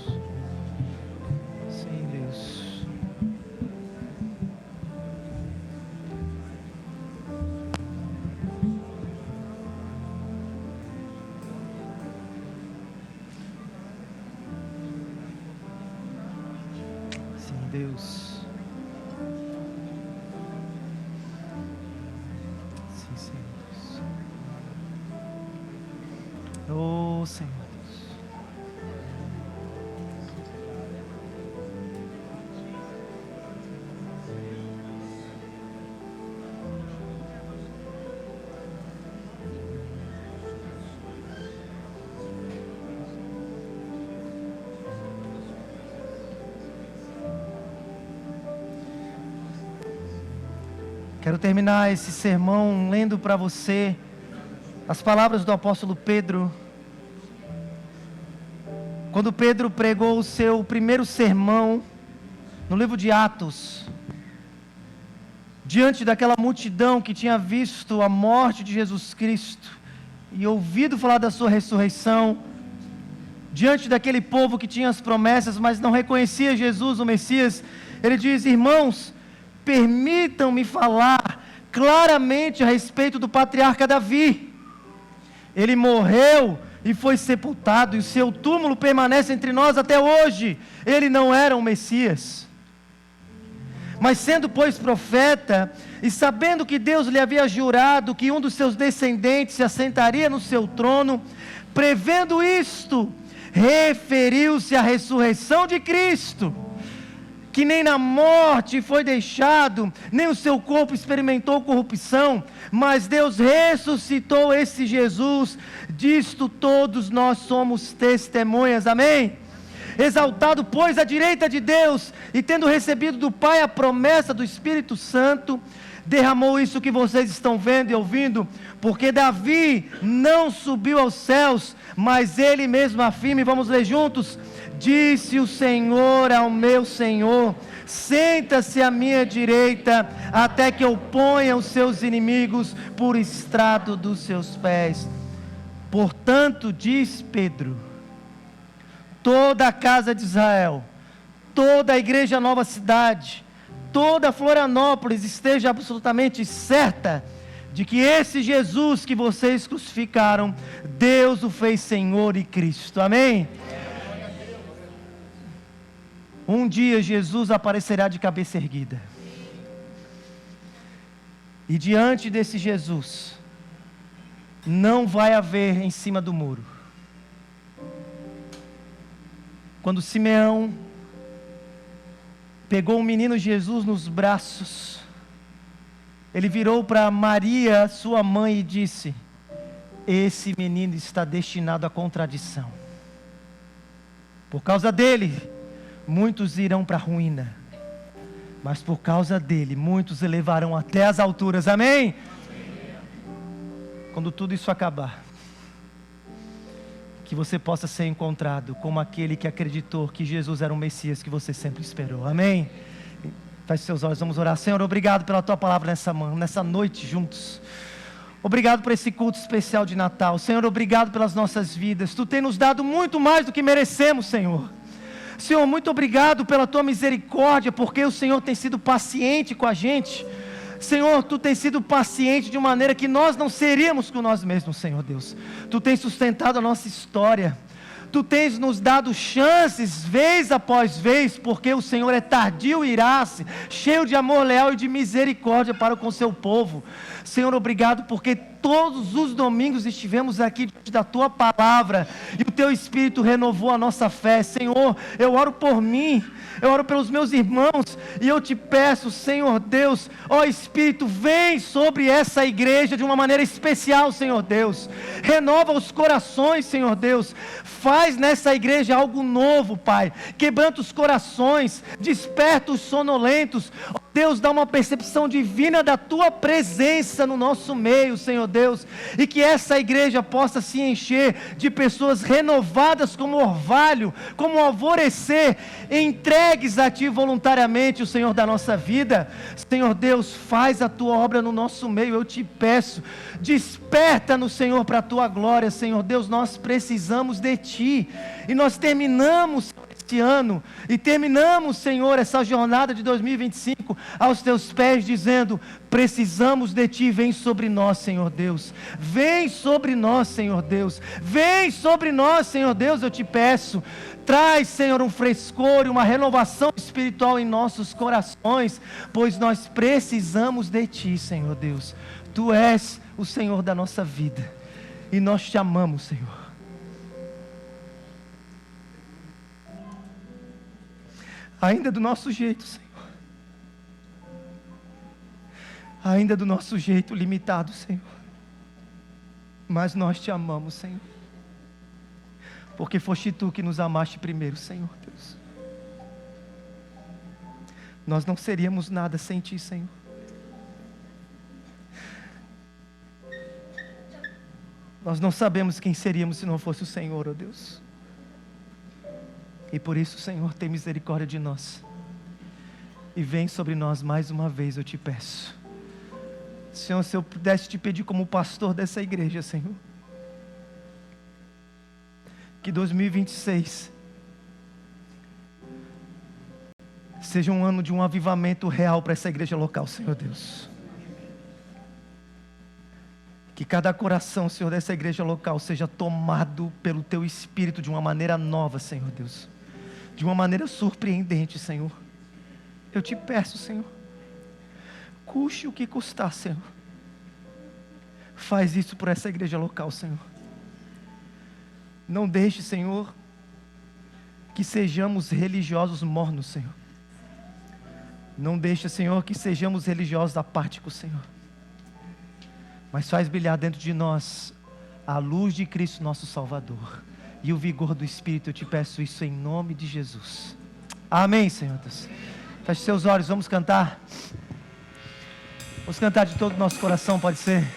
Deus. Sim, Senhor. Oh, Senhor. Quero terminar esse sermão lendo para você as palavras do apóstolo Pedro. Quando Pedro pregou o seu primeiro sermão no livro de Atos, diante daquela multidão que tinha visto a morte de Jesus Cristo e ouvido falar da sua ressurreição, diante daquele povo que tinha as promessas, mas não reconhecia Jesus, o Messias, ele diz: irmãos, permitam-me falar claramente a respeito do patriarca Davi. Ele morreu e foi sepultado, e o seu túmulo permanece entre nós até hoje. Ele não era um Messias, mas sendo, pois, profeta, e sabendo que Deus lhe havia jurado que um dos seus descendentes se assentaria no seu trono, prevendo isto, referiu-se à ressurreição de Cristo, que nem na morte foi deixado, nem o seu corpo experimentou corrupção, mas Deus ressuscitou esse Jesus. Disto todos nós somos testemunhas, amém? Exaltado, pois, à direita de Deus, e tendo recebido do Pai a promessa do Espírito Santo, derramou isso que vocês estão vendo e ouvindo, porque Davi não subiu aos céus, mas ele mesmo afirma, e vamos ler juntos: disse o Senhor ao meu Senhor, senta-se à minha direita, até que eu ponha os seus inimigos por estrado dos seus pés. Portanto, diz Pedro, toda a casa de Israel, toda a igreja Nova Cidade, toda Florianópolis esteja absolutamente certa de que esse Jesus que vocês crucificaram, Deus o fez Senhor e Cristo, amém? Um dia Jesus aparecerá de cabeça erguida, e diante desse Jesus, não vai haver em cima do muro. Quando Simeão pegou o menino Jesus nos braços, ele virou para Maria, sua mãe, e disse: esse menino está destinado à contradição. Por causa dele, muitos irão para a ruína, mas por causa dele, muitos elevarão até as alturas, amém? Quando tudo isso acabar, que você possa ser encontrado como aquele que acreditou que Jesus era o Messias que você sempre esperou, amém? Feche seus olhos, vamos orar. Senhor, obrigado pela tua palavra nessa noite juntos. Obrigado por esse culto especial de Natal. Senhor, obrigado pelas nossas vidas. Tu tem nos dado muito mais do que merecemos, Senhor. Senhor, muito obrigado pela tua misericórdia, porque o Senhor tem sido paciente com a gente. Senhor, tu tens sido paciente de maneira que nós não seríamos com nós mesmos, Senhor Deus. Tu tens sustentado a nossa história. Tu tens nos dado chances, vez após vez, porque o Senhor é tardio e irá-se, cheio de amor leal e de misericórdia para com o seu povo. Senhor, obrigado porque todos os domingos estivemos aqui diante da tua palavra e o teu Espírito renovou a nossa fé. Senhor, eu oro por mim, eu oro pelos meus irmãos e eu te peço, Senhor Deus, ó Espírito, vem sobre essa igreja de uma maneira especial, Senhor Deus. Renova os corações, Senhor Deus. Faz nessa igreja algo novo, Pai. Quebranta os corações, desperta os sonolentos. Ó Deus, dá uma percepção divina da tua presença no nosso meio, Senhor Deus, e que essa igreja possa se encher de pessoas renovadas como orvalho, como alvorecer, entregues a ti voluntariamente, o Senhor da nossa vida. Senhor Deus, faz a tua obra no nosso meio, eu te peço, desperta-nos, Senhor, para a tua glória. Senhor Deus, nós precisamos de ti, e nós terminamos esse ano e terminamos, Senhor, essa jornada de 2025 aos teus pés, dizendo: precisamos de ti, vem sobre nós, Senhor Deus, vem sobre nós, Senhor Deus, vem sobre nós, Senhor Deus, eu te peço, traz, Senhor, um frescor e uma renovação espiritual em nossos corações, pois nós precisamos de ti, Senhor Deus, tu és o Senhor da nossa vida, e nós te amamos, Senhor. Ainda do nosso jeito, Senhor. Ainda do nosso jeito limitado, Senhor. Mas nós te amamos, Senhor. Porque foste tu que nos amaste primeiro, Senhor Deus. Nós não seríamos nada sem ti, Senhor. Nós não sabemos quem seríamos se não fosse o Senhor, ó Deus. E por isso, Senhor, tem misericórdia de nós. E vem sobre nós mais uma vez, eu te peço. Senhor, se eu pudesse te pedir como pastor dessa igreja, Senhor, que 2026 seja um ano de um avivamento real para essa igreja local, Senhor Deus. Que cada coração, Senhor, dessa igreja local seja tomado pelo Teu Espírito de uma maneira nova, Senhor Deus. De uma maneira surpreendente, Senhor. Eu te peço, Senhor, custe o que custar, Senhor. Faz isso por essa igreja local, Senhor. Não deixe, Senhor, que sejamos religiosos mornos, Senhor. Não deixe, Senhor, que sejamos religiosos apáticos, Senhor. Mas faz brilhar dentro de nós a luz de Cristo, nosso Salvador, e o vigor do Espírito. Eu te peço isso em nome de Jesus. Amém, Senhor Deus. Feche seus olhos, vamos cantar. Vamos cantar de todo o nosso coração, pode ser?